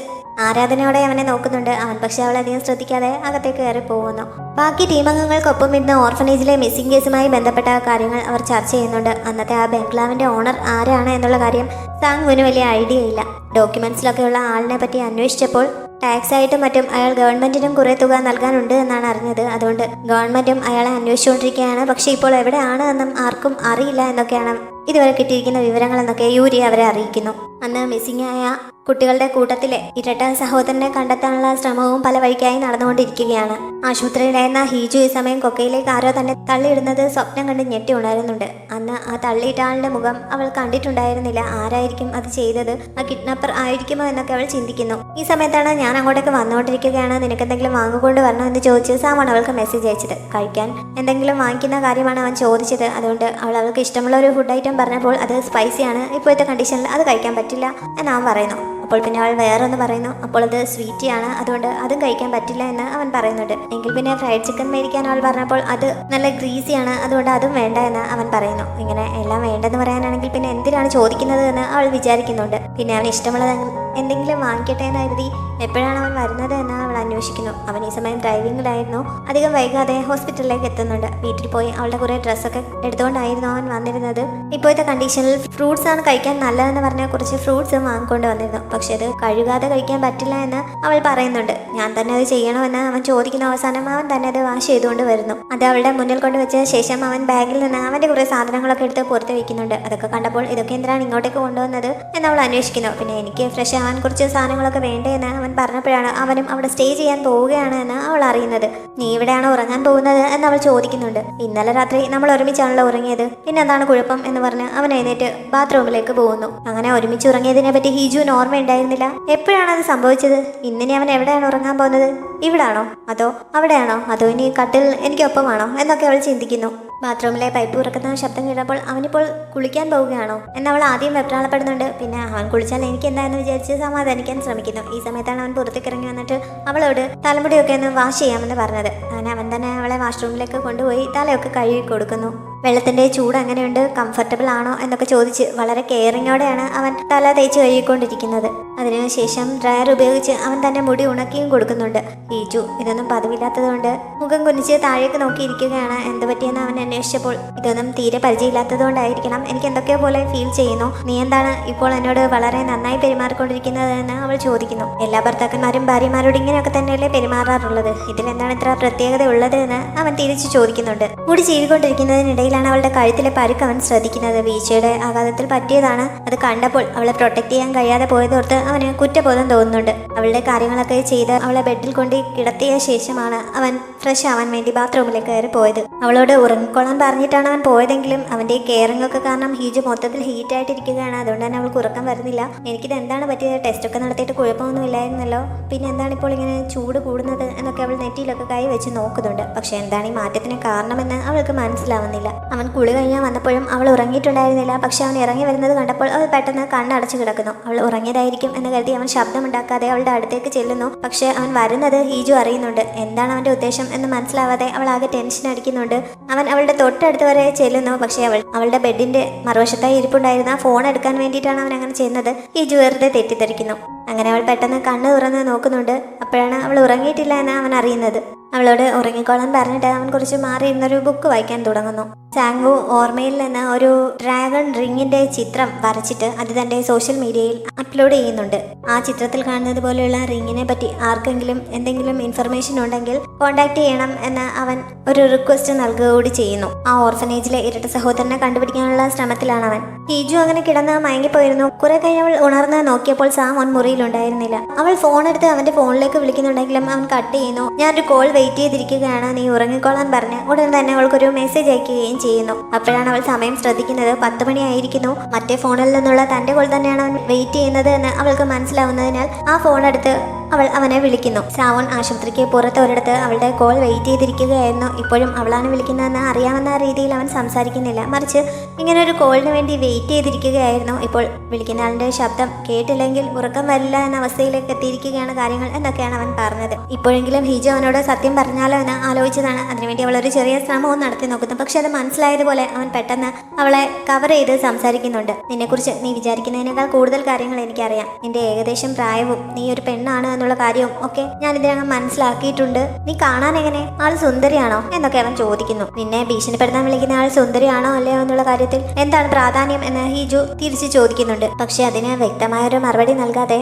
ആരാധനയോടെ അവനെ നോക്കുന്നുണ്ട്. അവൻ പക്ഷെ അവളധികം ശ്രദ്ധിക്കാതെ അകത്തേക്ക് കയറി പോകുന്നു. ബാക്കി ടീമംഗങ്ങൾക്കൊപ്പം ഇരുന്ന് ഓർഫനേജിലെ മിസ്സിംഗ് കേസുമായി ബന്ധപ്പെട്ട കാര്യങ്ങൾ അവർ ചർച്ച ചെയ്യുന്നുണ്ട്. അന്നത്തെ ആ ബംഗ്ലാവിന്റെ ഓണർ ആരാണ് എന്നുള്ള കാര്യം സാങ്കുവിന് വലിയ ഐഡിയ ഇല്ല. ഡോക്യുമെന്റ്സിലൊക്കെയുള്ള ആളിനെ പറ്റി അന്വേഷിച്ചപ്പോൾ ടാക്സ് ആയിട്ടും മറ്റും അയാൾ ഗവൺമെന്റിനും കുറെ തുക നൽകാനുണ്ട് എന്നാണ് അറിഞ്ഞത്. അതുകൊണ്ട് ഗവൺമെന്റും അയാളെ അന്വേഷിച്ചുകൊണ്ടിരിക്കുകയാണ്. പക്ഷെ ഇപ്പോൾ എവിടെയാണ് എന്നും ആർക്കും അറിയില്ല എന്നൊക്കെയാണ് ഇതുവരെ കിട്ടിയിരിക്കുന്ന വിവരങ്ങൾ എന്നൊക്കെ യൂരി അവരെ അറിയിക്കുന്നു. അന്ന് മിസ്സിംഗ് ആയ കുട്ടികളുടെ കൂട്ടത്തിലെ ഇരട്ട സഹോദരനെ കണ്ടെത്താനുള്ള ശ്രമവും പല വഴിക്കായി നടന്നുകൊണ്ടിരിക്കുകയാണ്. ആശുപത്രിയിലായിരുന്ന ഹീജു ഈ സമയം കൊക്കയിലേക്ക് ആരോ തന്നെ തള്ളിയിടുന്നത് സ്വപ്നം കണ്ട് ഞെട്ടി ഉണരുന്നുണ്ട്. അന്ന് ആ തള്ളിയിട്ട ആളുടെ മുഖം അവൾ കണ്ടിട്ടുണ്ടായിരുന്നില്ല. ആരായിരിക്കും അത് ചെയ്തത്? ആ കിഡ്നാപ്പർ ആയിരിക്കുമോ എന്നൊക്കെ അവൾ ചിന്തിക്കുന്നു. ഈ സമയത്താണ് ഞാൻ അങ്ങോട്ടേക്ക് വന്നുകൊണ്ടിരിക്കുകയാണ്, നിനക്ക് എന്തെങ്കിലും വാങ്ങിക്കൊണ്ട് വരണോ എന്ന് ചോദിച്ച് സാമാണ് അവൾക്ക് മെസ്സേജ് അയച്ചത്. കഴിക്കാൻ എന്തെങ്കിലും വാങ്ങിക്കുന്ന കാര്യമാണ് അവൻ ചോദിച്ചത്. അതുകൊണ്ട് അവൾക്ക് ഇഷ്ടമുള്ള ഒരു ഫുഡ് ഐറ്റം പറഞ്ഞപ്പോൾ അത് സ്പൈസിയാണ്, ഇപ്പോഴത്തെ കണ്ടീഷനിൽ അത് കഴിക്കാൻ പറ്റില്ല എന്നവൻ പറയുന്നു. അപ്പോൾ പിന്നെ അവൾ വേറൊന്ന് പറയുന്നു. അപ്പോൾ അത് സ്വീറ്റിയാണ്, അതുകൊണ്ട് അതും കഴിക്കാൻ പറ്റില്ല എന്ന് അവൻ പറയുന്നുണ്ട്. എങ്കിൽ പിന്നെ ഫ്രൈഡ് ചിക്കൻ മേടിക്കാൻ അവൾ പറഞ്ഞപ്പോൾ അത് നല്ല ഗ്രീസിയാണ്, അതുകൊണ്ട് അതും വേണ്ട എന്ന് അവൻ പറയുന്നു. ഇങ്ങനെ എല്ലാം വേണ്ടെന്ന് പറയാനാണെങ്കിൽ പിന്നെ എന്തിനാണ് ചോദിക്കുന്നത് എന്ന് അവൾ വിചാരിക്കുന്നുണ്ട്. പിന്നെ അവൻ ഇഷ്ടമുള്ളത് എന്തെങ്കിലും വാങ്ങിക്കട്ടെ എന്ന് കരുതി എപ്പോഴാണ് അവൻ വരുന്നത് എന്ന് അവൾ അന്വേഷിക്കുന്നു. അവൻ ഈ സമയം ഡ്രൈവിംഗിലായിരുന്നു. അധികം വൈകാതെ ഹോസ്പിറ്റലിലേക്ക് എത്തുന്നുണ്ട്. വീട്ടിൽ പോയി അവളുടെ കുറേ ഡ്രസ്സൊക്കെ എടുത്തുകൊണ്ടായിരുന്നു അവൻ വന്നിരുന്നത്. ഇപ്പോഴത്തെ കണ്ടീഷനിൽ ഫ്രൂട്ട്സ് ആണ് കഴിക്കാൻ നല്ലതെന്ന് പറഞ്ഞാൽ കുറച്ച് ഫ്രൂട്ട്സും വാങ്ങിക്കൊണ്ട് വന്നിരുന്നു. പക്ഷെ അത് കഴുകാതെ കഴിക്കാൻ പറ്റില്ല എന്ന് അവൾ പറയുന്നുണ്ട്. ഞാൻ തന്നെ അത് ചെയ്യണമെന്ന് അവൻ ചോദിക്കുന്ന അവസാനം അവൻ തന്നെ അത് വാഷ് ചെയ്തുകൊണ്ട് വരുന്നു. അത് അവളുടെ മുന്നിൽ കൊണ്ടുവച്ച ശേഷം അവൻ ബാഗിൽ നിന്ന് അവന്റെ കുറേ സാധനങ്ങളൊക്കെ എടുത്ത് പുറത്ത് വെക്കുന്നുണ്ട്. അതൊക്കെ കണ്ടപ്പോൾ ഇതൊക്കെ എന്തിനാണ് ഇങ്ങോട്ടേക്ക് കൊണ്ടുവന്നത് എന്ന് അവൾ അന്വേഷിക്കുന്നു. പിന്നെ എനിക്ക് ഫ്രഷ് ആവാൻ കുറച്ച് സാധനങ്ങളൊക്കെ വേണ്ടേ എന്ന് അവൻ അവൻ പറഞ്ഞപ്പോഴാണ് അവനും അവിടെ സ്റ്റേ ചെയ്യാൻ പോവുകയാണ് എന്ന് അവൾ അറിയുന്നത്. നീ ഇവിടെയാണോ ഉറങ്ങാൻ പോകുന്നത് എന്ന് അവൾ ചോദിക്കുന്നുണ്ട്. ഇന്നലെ രാത്രി നമ്മൾ ഒരുമിച്ചാണല്ലോ ഉറങ്ങിയത്, പിന്നെ എന്താണ് കുഴപ്പം എന്ന് പറഞ്ഞ് അവൻ എഴുന്നേറ്റ് ബാത്റൂമിലേക്ക് പോകുന്നു. അങ്ങനെ ഒരുമിച്ച് ഉറങ്ങിയതിനെ പറ്റി ഹീജുവിന് ഓർമ്മയുണ്ടായിരുന്നില്ല. എപ്പോഴാണ് അത് സംഭവിച്ചത്? ഇന്നിനി അവൻ എവിടെയാണ് ഉറങ്ങാൻ പോകുന്നത്? ഇവിടാണോ അതോ അവിടെയാണോ അതോ ഇനി കട്ടിൽ എനിക്കൊപ്പമാണോ എന്നൊക്കെ അവൾ ചിന്തിക്കുന്നു. ബാത്റൂമിലെ പൈപ്പ് തുറക്കുന്ന ശബ്ദം കേട്ടപ്പോൾ അവനിപ്പോൾ കുളിക്കാൻ പോവുകയാണോ എന്നവൾ ആദ്യം വെപ്രാളപ്പെടുന്നുണ്ട്. പിന്നെ അവൻ കുളിച്ചാൽ എനിക്ക് എന്താണെന്ന് വിചാരിച്ച് സമാധാനിക്കാൻ ശ്രമിക്കുന്നു. ഈ സമയത്താണ് അവൻ പുറത്തേക്ക് ഇറങ്ങി വന്നിട്ട് അവളോട് തലമുടിയൊക്കെ ഒന്ന് വാഷ് ചെയ്യാമെന്ന് പറഞ്ഞത്. അങ്ങനെ അവൻ തന്നെ അവളെ വാഷ്റൂമിലേക്ക് കൊണ്ടുപോയി തലയൊക്കെ കഴുകി കൊടുക്കുന്നു. വെള്ളത്തിന്റെ ചൂട് എങ്ങനെയുണ്ട്, കംഫർട്ടബിൾ ആണോ എന്നൊക്കെ ചോദിച്ച് വളരെ കെയറിങ്ങോടെയാണ് അവൻ തല തേച്ച് കഴുകിക്കൊണ്ടിരിക്കുന്നത്. അതിനുശേഷം ഡ്രയർ ഉപയോഗിച്ച് അവൻ തന്നെ മുടി ഉണക്കിയും കൊടുക്കുന്നുണ്ട്. ഹീജു ഇതൊന്നും പതിവില്ലാത്തതുകൊണ്ട് മുഖം കുനിച്ച് താഴേക്ക് നോക്കിയിരിക്കുകയാണ്. എന്ത് പറ്റിയെന്ന് അവൻ അന്വേഷിച്ചപ്പോൾ ഇതൊന്നും തീരെ പരിചയമില്ലാത്തതുകൊണ്ടായിരിക്കണം, എനിക്ക് എന്തൊക്കെയോ പോലെ ഫീൽ ചെയ്യുന്നു. നീ എന്താണ് ഇപ്പോൾ എന്നോട് വളരെ നന്നായി പെരുമാറിക്കൊണ്ടിരിക്കുന്നത് എന്ന് അവൾ ചോദിക്കുന്നു. എല്ലാ ഭർത്താക്കന്മാരും ഭാര്യമാരോട് ഇങ്ങനെയൊക്കെ തന്നെയല്ലേ പെരുമാറാറുള്ളത്, ഇതിലെന്താണ് ഇത്ര പ്രത്യേകത ഉള്ളത് എന്ന് അവൻ തിരിച്ചു ചോദിക്കുന്നുണ്ട്. മുടി ചീവിക്കൊണ്ടിരിക്കുന്നതിനിടയിൽ അവളുടെ കഴുത്തിലെ പരുക്ക് അവൻ ശ്രദ്ധിക്കുന്നത്. വീഴ്ചയുടെ ആഘാതത്തിൽ പറ്റിയതാണ്. അത് കണ്ടപ്പോൾ അവളെ പ്രൊട്ടക്ട് ചെയ്യാൻ കഴിയാതെ പോയതോർത്ത് അവന് കുറ്റബോധം തോന്നുന്നുണ്ട്. അവളുടെ കാര്യങ്ങളൊക്കെ ചെയ്ത് അവളെ ബെഡിൽ കൊണ്ട് കിടത്തിയ ശേഷമാണ് അവൻ ഫ്രഷ് ആവാൻ വേണ്ടി ബാത്റൂമിലേക്ക് കയറി പോയത്. അവളോട് ഉറങ്ങിക്കൊള്ളാൻ പറഞ്ഞിട്ടാണ് അവൻ പോയതെങ്കിലും അവന്റെ കെയറിംഗ് ഒക്കെ കാരണം ഹീജു മൊത്തത്തിൽ ഹീറ്റ് ആയിട്ടിരിക്കുകയാണ്. അതുകൊണ്ട് തന്നെ അവൾക്ക് ഉറക്കം വരുന്നില്ല. എനിക്കിത് എന്താണ് പറ്റിയത്, ടെസ്റ്റ് ഒക്കെ നടത്തിയിട്ട് കുഴപ്പമൊന്നും ഇല്ലായിരുന്നല്ലോ, പിന്നെ എന്താണ് ഇപ്പോൾ ഇങ്ങനെ ചൂട് കൂടുന്നത് എന്നൊക്കെ അവൾ നെറ്റിയിലൊക്കെ കൈ വെച്ച് നോക്കുന്നുണ്ട്. പക്ഷെ എന്താണ് ഈ മാറ്റത്തിന് കാരണമെന്ന് അവൾക്ക് മനസ്സിലാവുന്നില്ല. അവൻ കുളി കഴിഞ്ഞാൽ വന്നപ്പോഴും അവൾ ഉറങ്ങിയിട്ടുണ്ടായിരുന്നില്ല. പക്ഷെ അവൻ ഇറങ്ങി വരുന്നത് കണ്ടപ്പോൾ അവൾ പെട്ടെന്ന് കണ്ണടച്ചു കിടക്കുന്നു. അവൾ ഉറങ്ങിയതായിരിക്കും എന്ന് കരുതി അവൻ ശബ്ദമുണ്ടാക്കാതെ അവളുടെ അടുത്തേക്ക് ചെല്ലുന്നു. പക്ഷെ അവൻ വരുന്നത് ഹീജു അറിയുന്നുണ്ട്. എന്താണ് അവന്റെ ഉദ്ദേശം എന്ന് മനസ്സിലാവാതെ അവൾ ആകെ ടെൻഷൻ അടിക്കുന്നുണ്ട്. അവൻ അവളുടെ തൊട്ടടുത്ത് വരെ ചെല്ലുന്നു. പക്ഷെ അവളുടെ ബെഡിന്റെ മറുവശത്തായി ഇരിപ്പുണ്ടായിരുന്ന ഫോൺ എടുക്കാൻ വേണ്ടിയിട്ടാണ് അവൻ അങ്ങനെ ചെയ്യുന്നത്. ഹീജു വെറുതെ തെറ്റിദ്ധരിക്കുന്നു. അങ്ങനെ അവൾ പെട്ടെന്ന് കണ്ണ് തുറന്ന് നോക്കുന്നുണ്ട്. അപ്പോഴാണ് അവൾ ഉറങ്ങിയിട്ടില്ല എന്ന് അവൻ അറിയുന്നത്. അവളോട് ഉറങ്ങിക്കോളാൻ പറഞ്ഞിട്ട് അവൻ കുറച്ച് മാറി ഇരുന്നൊരു ബുക്ക് വായിക്കാൻ തുടങ്ങുന്നു. ചാങ്വു ഓർമ്മയിൽ നിന്ന് ഒരു ഡ്രാഗൺ റിങ്ങിന്റെ ചിത്രം വരച്ചിട്ട് അത് തന്റെ സോഷ്യൽ മീഡിയയിൽ അപ്ലോഡ് ചെയ്യുന്നുണ്ട്. ആ ചിത്രത്തിൽ കാണുന്നത് പോലെയുള്ള റിങ്ങിനെ പറ്റി ആർക്കെങ്കിലും എന്തെങ്കിലും ഇൻഫർമേഷൻ ഉണ്ടെങ്കിൽ കോണ്ടാക്ട് ചെയ്യണം എന്ന് അവൻ ഒരു റിക്വസ്റ്റ് നൽകുക കൂടി ചെയ്യുന്നു. ആ ഓർഫനേജിലെ ഇരട്ട സഹോദരനെ കണ്ടുപിടിക്കാനുള്ള ശ്രമത്തിലാണ് അവൻ. ഹീജു അങ്ങനെ കിടന്ന് മയങ്ങിപ്പോയിരുന്നു. കുറെ കഴിഞ്ഞ് അവൾ ഉണർന്ന് നോക്കിയപ്പോൾ സാമോൻ മുറിയിലുണ്ടായിരുന്നില്ല. അവൾ ഫോൺ എടുത്ത് അവന്റെ ഫോണിലേക്ക് വിളിക്കുന്നുണ്ടെങ്കിലും അവൻ കട്ട് ചെയ്യുന്നു. ഞാനൊരു കോൾ വെയിറ്റ് ചെയ്തിരിക്കുകയാണ്, നീ ഉറങ്ങിക്കോളാൻ പറഞ്ഞ് ഉടൻ തന്നെ അവൾക്കൊരു മെസ്സേജ് അയക്കുകയും ചെയ്യുന്നു. അപ്പോഴാണ് അവൾ സമയം ശ്രദ്ധിക്കുന്നത്. 10 മണിയായിരിക്കുന്നു. മറ്റേ ഫോണിൽ നിന്നുള്ള തന്റെ കോൾ തന്നെയാണ് അവൻ വെയിറ്റ് ചെയ്യുന്നത് എന്ന് അവൾക്ക് മനസ്സിലാവുന്നതിനാൽ ആ ഫോൺ എടുത്ത് അവൾ അവനെ വിളിക്കുന്നു. സാവോൻ ആശുപത്രിക്ക് പുറത്ത് ഒരിടത്ത് അവളുടെ കോൾ വെയിറ്റ് ചെയ്തിരിക്കുകയായിരുന്നു. ഇപ്പോഴും അവളാണ് വിളിക്കുന്നതെന്ന് അറിയാവുന്ന രീതിയിൽ അവൻ സംസാരിക്കുന്നില്ല, മറിച്ച് ഇങ്ങനെ ഒരു കോളിന് വേണ്ടി വെയിറ്റ് ചെയ്തിരിക്കുകയായിരുന്നു. ഇപ്പോൾ വിളിക്കുന്ന ആളുടെ ശബ്ദം കേട്ടില്ലെങ്കിൽ ഉറക്കം വരില്ല എന്ന അവസ്ഥയിലേക്ക് എത്തിയിരിക്കുകയാണ് കാര്യങ്ങൾ എന്നൊക്കെയാണ് അവൻ പറഞ്ഞത്. ഇപ്പോഴെങ്കിലും ഹീജു അവനോട് സത്യം പറഞ്ഞാലോ എന്ന് ആലോചിച്ചതാണ്. അതിനുവേണ്ടി അവൾ ഒരു ചെറിയ ശ്രമവും നടത്തി നോക്കുന്നു. പക്ഷെ അത് മനസ്സിലായതുപോലെ അവൻ പെട്ടെന്ന് അവളെ കവർ ചെയ്ത് സംസാരിക്കുന്നുണ്ട്. നിന്നെക്കുറിച്ച് നീ വിചാരിക്കുന്നതിനേക്കാൾ കൂടുതൽ കാര്യങ്ങൾ എനിക്കറിയാം. നിന്റെ ഏകദേശം പ്രായവും നീ ഒരു പെണ്ണാണ് എന്നുള്ള കാര്യവും ഒക്കെ ഞാൻ ഇതിനകം മനസ്സിലാക്കിയിട്ടുണ്ട്. നീ കാണാൻ എങ്ങനെ, ആൾ സുന്ദരിയാണോ എന്നൊക്കെ അവൻ ചോദിക്കുന്നു. നിന്നെ ഭീഷണിപ്പെടുത്താൻ വിളിക്കുന്ന ആൾ സുന്ദരിയാണോ അല്ലയോ എന്നുള്ള കാര്യത്തിൽ എന്താണ് പ്രാധാന്യം എന്ന് ഹീജു തിരിച്ചു ചോദിക്കുന്നുണ്ട്. പക്ഷെ അതിന് വ്യക്തമായൊരു മറുപടി നൽകാതെ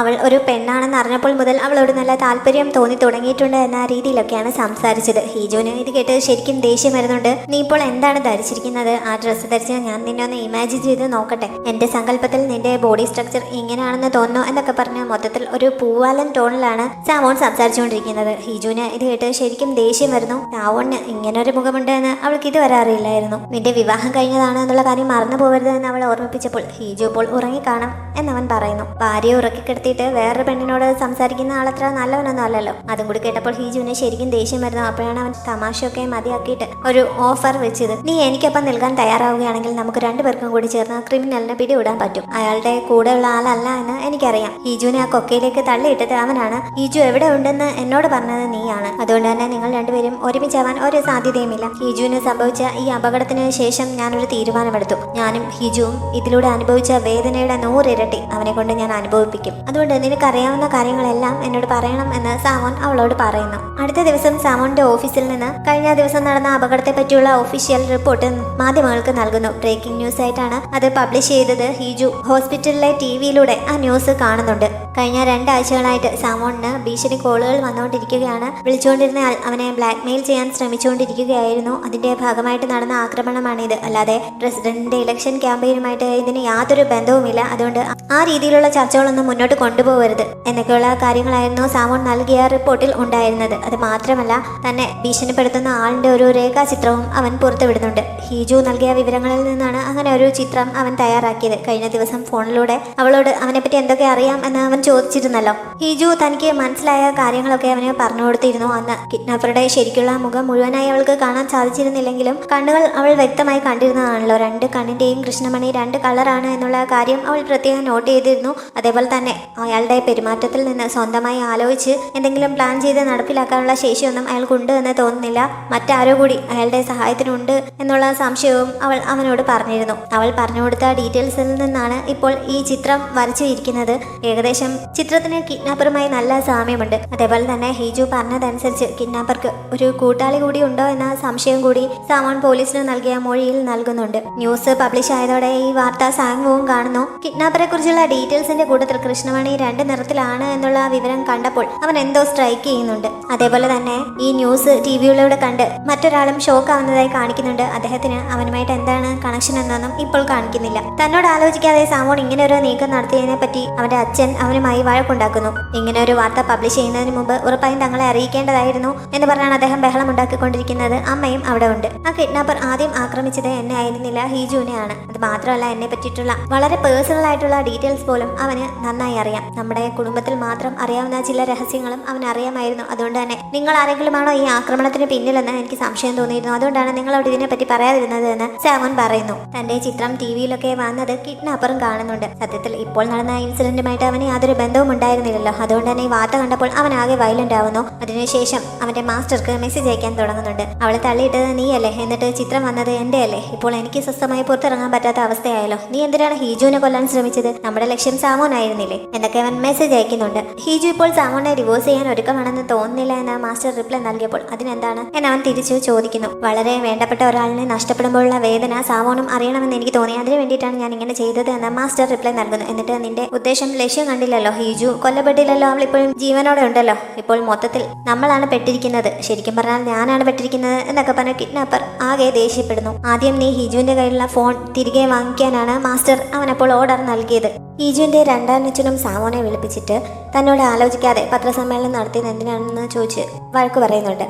അവൾ ഒരു പെണ്ണാണെന്ന് അറിഞ്ഞപ്പോൾ മുതൽ അവളോട് നല്ല താല്പര്യം തോന്നി തുടങ്ങിയിട്ടുണ്ട് എന്ന രീതിയിലൊക്കെയാണ് സംസാരിച്ചത്. ഹീജുവിന് ഇത് കേട്ട് ശരിക്കും ദേഷ്യം വരുന്നുണ്ട്. നീ ഇപ്പോൾ എന്താണ് ധരിച്ചിരിക്കുന്നത്? ആ ഡ്രസ്സ് ധരിച്ച് ഞാൻ നിന്നെ ഒന്ന് ഇമാജിൻ ചെയ്ത് നോക്കട്ടെ. എന്റെ സങ്കല്പത്തിൽ നിന്റെ ബോഡി സ്ട്രക്ചർ ഇങ്ങനെയാണെന്ന് തോന്നുന്നു എന്നൊക്കെ പറഞ്ഞ് മൊത്തത്തിൽ ഒരു പൂവാലൻ ടോണിലാണ് സാവോൺ സംസാരിച്ചുകൊണ്ടിരിക്കുന്നത്. ഹീജുവിന് ഇത് കേട്ട് ശരിക്കും ദേഷ്യം വരുന്നു. സാവോണിന് ഇങ്ങനെ ഒരു മുഖമുണ്ട് എന്ന് അവൾക്ക് ഇതുവരെ അറിയില്ലായിരുന്നു. നിന്റെ വിവാഹം കഴിഞ്ഞതാണ് എന്നുള്ള കാര്യം മറന്നു പോകരുത് എന്ന് അവൾ ഓർമ്മിപ്പിച്ചപ്പോൾ ഹീജു ഇപ്പോൾ ഉറങ്ങിക്കാണും എന്നവൻ പറയുന്നു. ഭാര്യയെ ഉറക്കിക്കിടത്തിയിട്ട് വേറൊരു പെണ്ണിനോട് സംസാരിക്കുന്ന ആളത്ര നല്ലവനൊന്നും അല്ലല്ലോ. അതും കൂടി കേട്ടപ്പോൾ ഹീജുവിന് ശരിക്കും ദേഷ്യം വരുന്നു. അപ്പോഴാണ് അവൻ തമാശയൊക്കെ മതിയാക്കിയിട്ട് ഒരു ഓഫർ വെച്ചത്. നീ എനിക്കൊപ്പം നിൽക്കാൻ തയ്യാറാവുകയാണെങ്കിൽ നമുക്ക് രണ്ടുപേർക്കും കൂടി ചേർന്ന് ക്രിമിനലിനെ പിടിവിടാൻ പറ്റും. അയാളുടെ കൂടെയുള്ള ആളല്ല എന്ന് എനിക്കറിയാം. ഹീജുവിനെ ആ കൊക്കയിലേക്ക് തള്ളിയിട്ടത് അവനാണ്. ഹീജു എവിടെ ഉണ്ടെന്ന് എന്നോട് പറഞ്ഞത് നീയാണ്. അതുകൊണ്ട് തന്നെ നിങ്ങൾ രണ്ടുപേരും ഒരുമിച്ചാവാൻ ഒരു സാധ്യതയുമില്ല. ഹീജുവിന് സംഭവിച്ച ഈ അപകടത്തിന് ശേഷം ഞാനൊരു തീരുമാനമെടുത്തു. ഞാനും ഹീജുവും ഇതിലൂടെ അനുഭവിച്ച വേദനയുടെ 100 ഇരട്ടി അവനെ കൊണ്ട് ഞാൻ അനുഭവിപ്പിക്കും. അതുകൊണ്ട് നിനക്കറിയാവുന്ന കാര്യങ്ങളെല്ലാം എന്നോട് പറയണം എന്ന് സാമോൻ അവളോട് പറയുന്നു. അടുത്ത ദിവസം സാമോന്റെ ഓഫീസിൽ നിന്ന് കഴിഞ്ഞ ദിവസം നടന്ന അപകടത്തെ പറ്റിയുള്ള ഒഫീഷ്യൽ റിപ്പോർട്ട് മാധ്യമങ്ങൾക്ക് നൽകുന്നു. ബ്രേക്കിംഗ് ന്യൂസ് ആയിട്ടാണ് അത് പബ്ലിഷ് ചെയ്തത്. ഹീജു ഹോസ്പിറ്റലിലെ ടിവിയിലൂടെ ആ ന്യൂസ് കാണുന്നുണ്ട്. കഴിഞ്ഞ 2 ആഴ്ചകളായിട്ട് സാമോണിന് ഭീഷണി കോളുകൾ വന്നുകൊണ്ടിരിക്കുകയാണ്. വിളിച്ചുകൊണ്ടിരുന്ന ആൾ അവനെ ബ്ലാക്ക്മെയിൽ ചെയ്യാൻ ശ്രമിച്ചുകൊണ്ടിരിക്കുകയായിരുന്നു. അതിന്റെ ഭാഗമായിട്ട് നടന്ന ആക്രമണമാണിത്. അല്ലാതെ പ്രസിഡന്റിന്റെ ഇലക്ഷൻ ക്യാമ്പയിനുമായിട്ട് ഇതിന് യാതൊരു ബന്ധവുമില്ല. അതുകൊണ്ട് ആ രീതിയിലുള്ള ചർച്ചകളൊന്നും മുന്നോട്ട് കൊണ്ടുപോകരുത് എന്നൊക്കെയുള്ള കാര്യങ്ങളായിരുന്നു സാമോൺ നൽകിയ റിപ്പോർട്ടിൽ ഉണ്ടായിരുന്നത്. അത് മാത്രമല്ല, തന്നെ ഭീഷണിപ്പെടുത്തുന്ന ആളിന്റെ ഒരു രേഖാചിത്രവും അവൻ പുറത്തുവിടുന്നുണ്ട്. ഹീജു നൽകിയ വിവരങ്ങളിൽ നിന്നാണ് അങ്ങനെ ഒരു ചിത്രം അവൻ തയ്യാറാക്കിയത്. കഴിഞ്ഞ ദിവസം ഫോണിലൂടെ അവളോട് അവനെപ്പറ്റി എന്തൊക്കെ അറിയാം എന്ന് അവൻ ചോദിച്ചിരുന്നല്ലോ. ഹീജു തനിക്ക് മനസ്സിലായ കാര്യങ്ങളൊക്കെ അവന് പറഞ്ഞു കൊടുത്തിരുന്നു. അന്ന് കിഡ്നാപ്പറുടെ ശരിക്കുള്ള മുഖം മുഴുവനായി അവൾക്ക് കാണാൻ സാധിച്ചിരുന്നില്ലെങ്കിലും കണ്ണുകൾ അവൾ വ്യക്തമായി കണ്ടിരുന്നതാണല്ലോ. 2 കണ്ണിന്റെയും കൃഷ്ണമണി 2 കളറാണ് എന്നുള്ള കാര്യം അവൾ പ്രത്യേകം നോട്ട് ചെയ്തിരുന്നു. അതേപോലെ തന്നെ അയാളുടെ പെരുമാറ്റത്തിൽ നിന്ന് സ്വന്തമായി ആലോചിച്ച് എന്തെങ്കിലും പ്ലാൻ ചെയ്ത് നടപ്പിലാക്കാനുള്ള ശേഷിയൊന്നും അയാൾക്കുണ്ട് എന്ന് തോന്നുന്നില്ല. മറ്റാരോ കൂടി അയാളുടെ സഹായത്തിനുണ്ട് എന്നുള്ള സംശയവും അവൾ അവനോട് പറഞ്ഞിരുന്നു. അവൾ പറഞ്ഞു കൊടുത്ത ഡീറ്റെയിൽസിൽ നിന്നാണ് ഇപ്പോൾ ഈ ചിത്രം വരച്ചിരിക്കുന്നത്. ഏകദേശം ചിത്രത്തിന് കിഡ്നാപ്പറുമായി നല്ല സാമ്യമുണ്ട്. അതേപോലെ തന്നെ ഹീജു പറഞ്ഞതനുസരിച്ച് കിഡ്നാപ്പർക്ക് ഒരു കൂട്ടാളി കൂടി ഉണ്ടോ എന്ന സംശയം കൂടി സാമോൺ പോലീസിന് നൽകിയ മൊഴിയിൽ നൽകുന്നുണ്ട്. ന്യൂസ് പബ്ലിഷ് ആയതോടെ ഈ വാർത്ത സാങ്വവും കാണുന്നു. കിഡ്നാപ്പറെ കുറിച്ചുള്ള ഡീറ്റെയിൽസിന്റെ കൂട്ടത്തിൽ കൃഷ്ണമണി 2 നിറത്തിലാണ് എന്നുള്ള വിവരം കണ്ടപ്പോൾ അവൻ എന്തോ സ്ട്രൈക്ക് ചെയ്യുന്നുണ്ട്. അതേപോലെ തന്നെ ഈ ന്യൂസ് ടിവിയിലൂടെ കണ്ട് മറ്റൊരാളും ഷോക്ക് ആവുന്നതായി കാണിക്കുന്നുണ്ട്. അദ്ദേഹത്തിന് അവനുമായിട്ട് എന്താണ് കണക്ഷൻ എന്നൊന്നും ഇപ്പോൾ കാണിക്കുന്നില്ല. തന്നോട് ആലോചിക്കാതെ സാമോൺ ഇങ്ങനെ ഒരു നീക്കം നടത്തിയതിനെ പറ്റി അവന്റെ അച്ഛൻ അവനുമായി വഴക്കുണ്ടാക്കുന്നു. ഇങ്ങനെ ഒരു വാർത്ത പബ്ലിഷ് ചെയ്യുന്നതിന് മുമ്പ് ഉറപ്പായും തങ്ങളെ അറിയിക്കേണ്ടതായിരുന്നു എന്ന് പറഞ്ഞാണ് അദ്ദേഹം ബഹളം ഉണ്ടാക്കിക്കൊണ്ടിരിക്കുന്നത്. അമ്മയും അവിടെ ഉണ്ട്. ആ കിഡ്നാപ്പർ ആദ്യം ആക്രമിച്ചത് എന്നെ ആയിരുന്നില്ല, ഹീജുവിനെയാണ്. അത് മാത്രമല്ല, എന്നെ പറ്റിയിട്ടുള്ള വളരെ പേഴ്സണൽ ആയിട്ടുള്ള ഡീറ്റെയിൽസ് പോലും അവന് നന്നായി അറിയാം. നമ്മുടെ കുടുംബത്തിൽ മാത്രം അറിയാവുന്ന ചില രഹസ്യങ്ങളും അവന് അറിയാമായിരുന്നു. അതുകൊണ്ട് തന്നെ നിങ്ങൾ ആരെങ്കിലുമാണോ ഈ ആക്രമണത്തിന് പിന്നിലെന്ന് എനിക്ക് സംശയം തോന്നിയിരുന്നു. അതുകൊണ്ടാണ് നിങ്ങളോട് ഇതിനെപ്പറ്റി പറയാതിരുന്നത് എന്ന് സാമോൺ പറയുന്നു. തന്റെ ചിത്രം ടിവിയിലൊക്കെ വന്നത് കിഡ്നാപ്പറും കാണുന്നുണ്ട്. സത്യത്തിൽ ഇപ്പോൾ നടന്ന ഇൻസിഡന്റുമായിട്ട് അവന് യാതൊരു ബന്ധവും ഉണ്ടായിരുന്നില്ലല്ലോ. അതുകൊണ്ട് തന്നെ ഈ വാർത്ത കണ്ടപ്പോൾ അവൻ ആകെ വയലന്റ് ആവുന്നു. അതിനുശേഷം അവന്റെ മാസ്റ്റർക്ക് മെസ്സേജ് അയക്കാൻ തുടങ്ങുന്നുണ്ട്. അവളെ തള്ളിയിട്ടത് നീയല്ലേ, എന്നിട്ട് ചിത്രം വന്നത് എന്റെ അല്ലേ. ഇപ്പോൾ എനിക്ക് സ്വസ്ഥമായി പുറത്തിറങ്ങാൻ പറ്റാത്ത അവസ്ഥയായല്ലോ. നീ എന്തിനാണ് ഹീജുവിനെ കൊല്ലാൻ ശ്രമിച്ചത്? നമ്മുടെ ലക്ഷ്യം സാമോൻ ആയിരുന്നില്ലേ എന്നൊക്കെ അവൻ മെസ്സേജ് അയക്കുന്നുണ്ട്. ഹീജു ഇപ്പോൾ സാമോനെ ഡിവോഴ്സ് ചെയ്യാൻ ഒരുക്കമാണെന്ന് തോന്നുന്നില്ല എന്ന് മാസ്റ്റർ റിപ്ലൈ നൽകിയപ്പോൾ അതിനെന്താണ് എന്ന് അവൻ തിരിച്ചു ചോദിക്കുന്നു. വളരെ വേണ്ടപ്പെട്ട ഒരാളിനെ നഷ്ടപ്പെടുമ്പോഴുള്ള വേദന സാമോനും അറിയണമെന്ന് എനിക്ക് തോന്നി. അതിനു വേണ്ടിയിട്ടാണ് ഞാൻ ഇങ്ങനെ ചെയ്തത് എന്ന് മാസ്റ്റർ റിപ്ലൈ നൽകുന്നു. എന്നിട്ട് നിന്റെ ഉദ്ദേശം ലക്ഷ്യം കണ്ടില്ലല്ലോ, ഹീജു കൊല്ലപ്പെട്ടില്ലല്ലോ, അവൾ ഇപ്പോഴും ജീവനോടെ ഉണ്ടല്ലോ. ഇപ്പോൾ മൊത്തത്തിൽ നമ്മളാണ് പെട്ടിരിക്കുന്നത്, ശരിക്കും പറഞ്ഞാൽ ഞാനാണ് പെട്ടിരിക്കുന്നത് എന്നൊക്കെ പറഞ്ഞ കിഡ്നാപ്പർ ആകെ ദേഷ്യപ്പെടുന്നു. ആദ്യം നീ ഹീജുവിന്റെ കയ്യിലുള്ള ഫോൺ തിരികെ വാങ്ങിക്കാനാണ് മാസ്റ്റർ അവനപ്പോൾ ഓർഡർ നൽകിയത്. ഹീജുവിന്റെ രണ്ടാനച്ഛനും സാമോനെ വിളിപ്പിച്ചിട്ട് തന്നോട് ആലോചിക്കാതെ പത്രസമ്മേളനം നടത്തിയത് എന്തിനാണെന്ന് ചോദിച്ച് വഴക്ക് പറയുന്നുണ്ട്.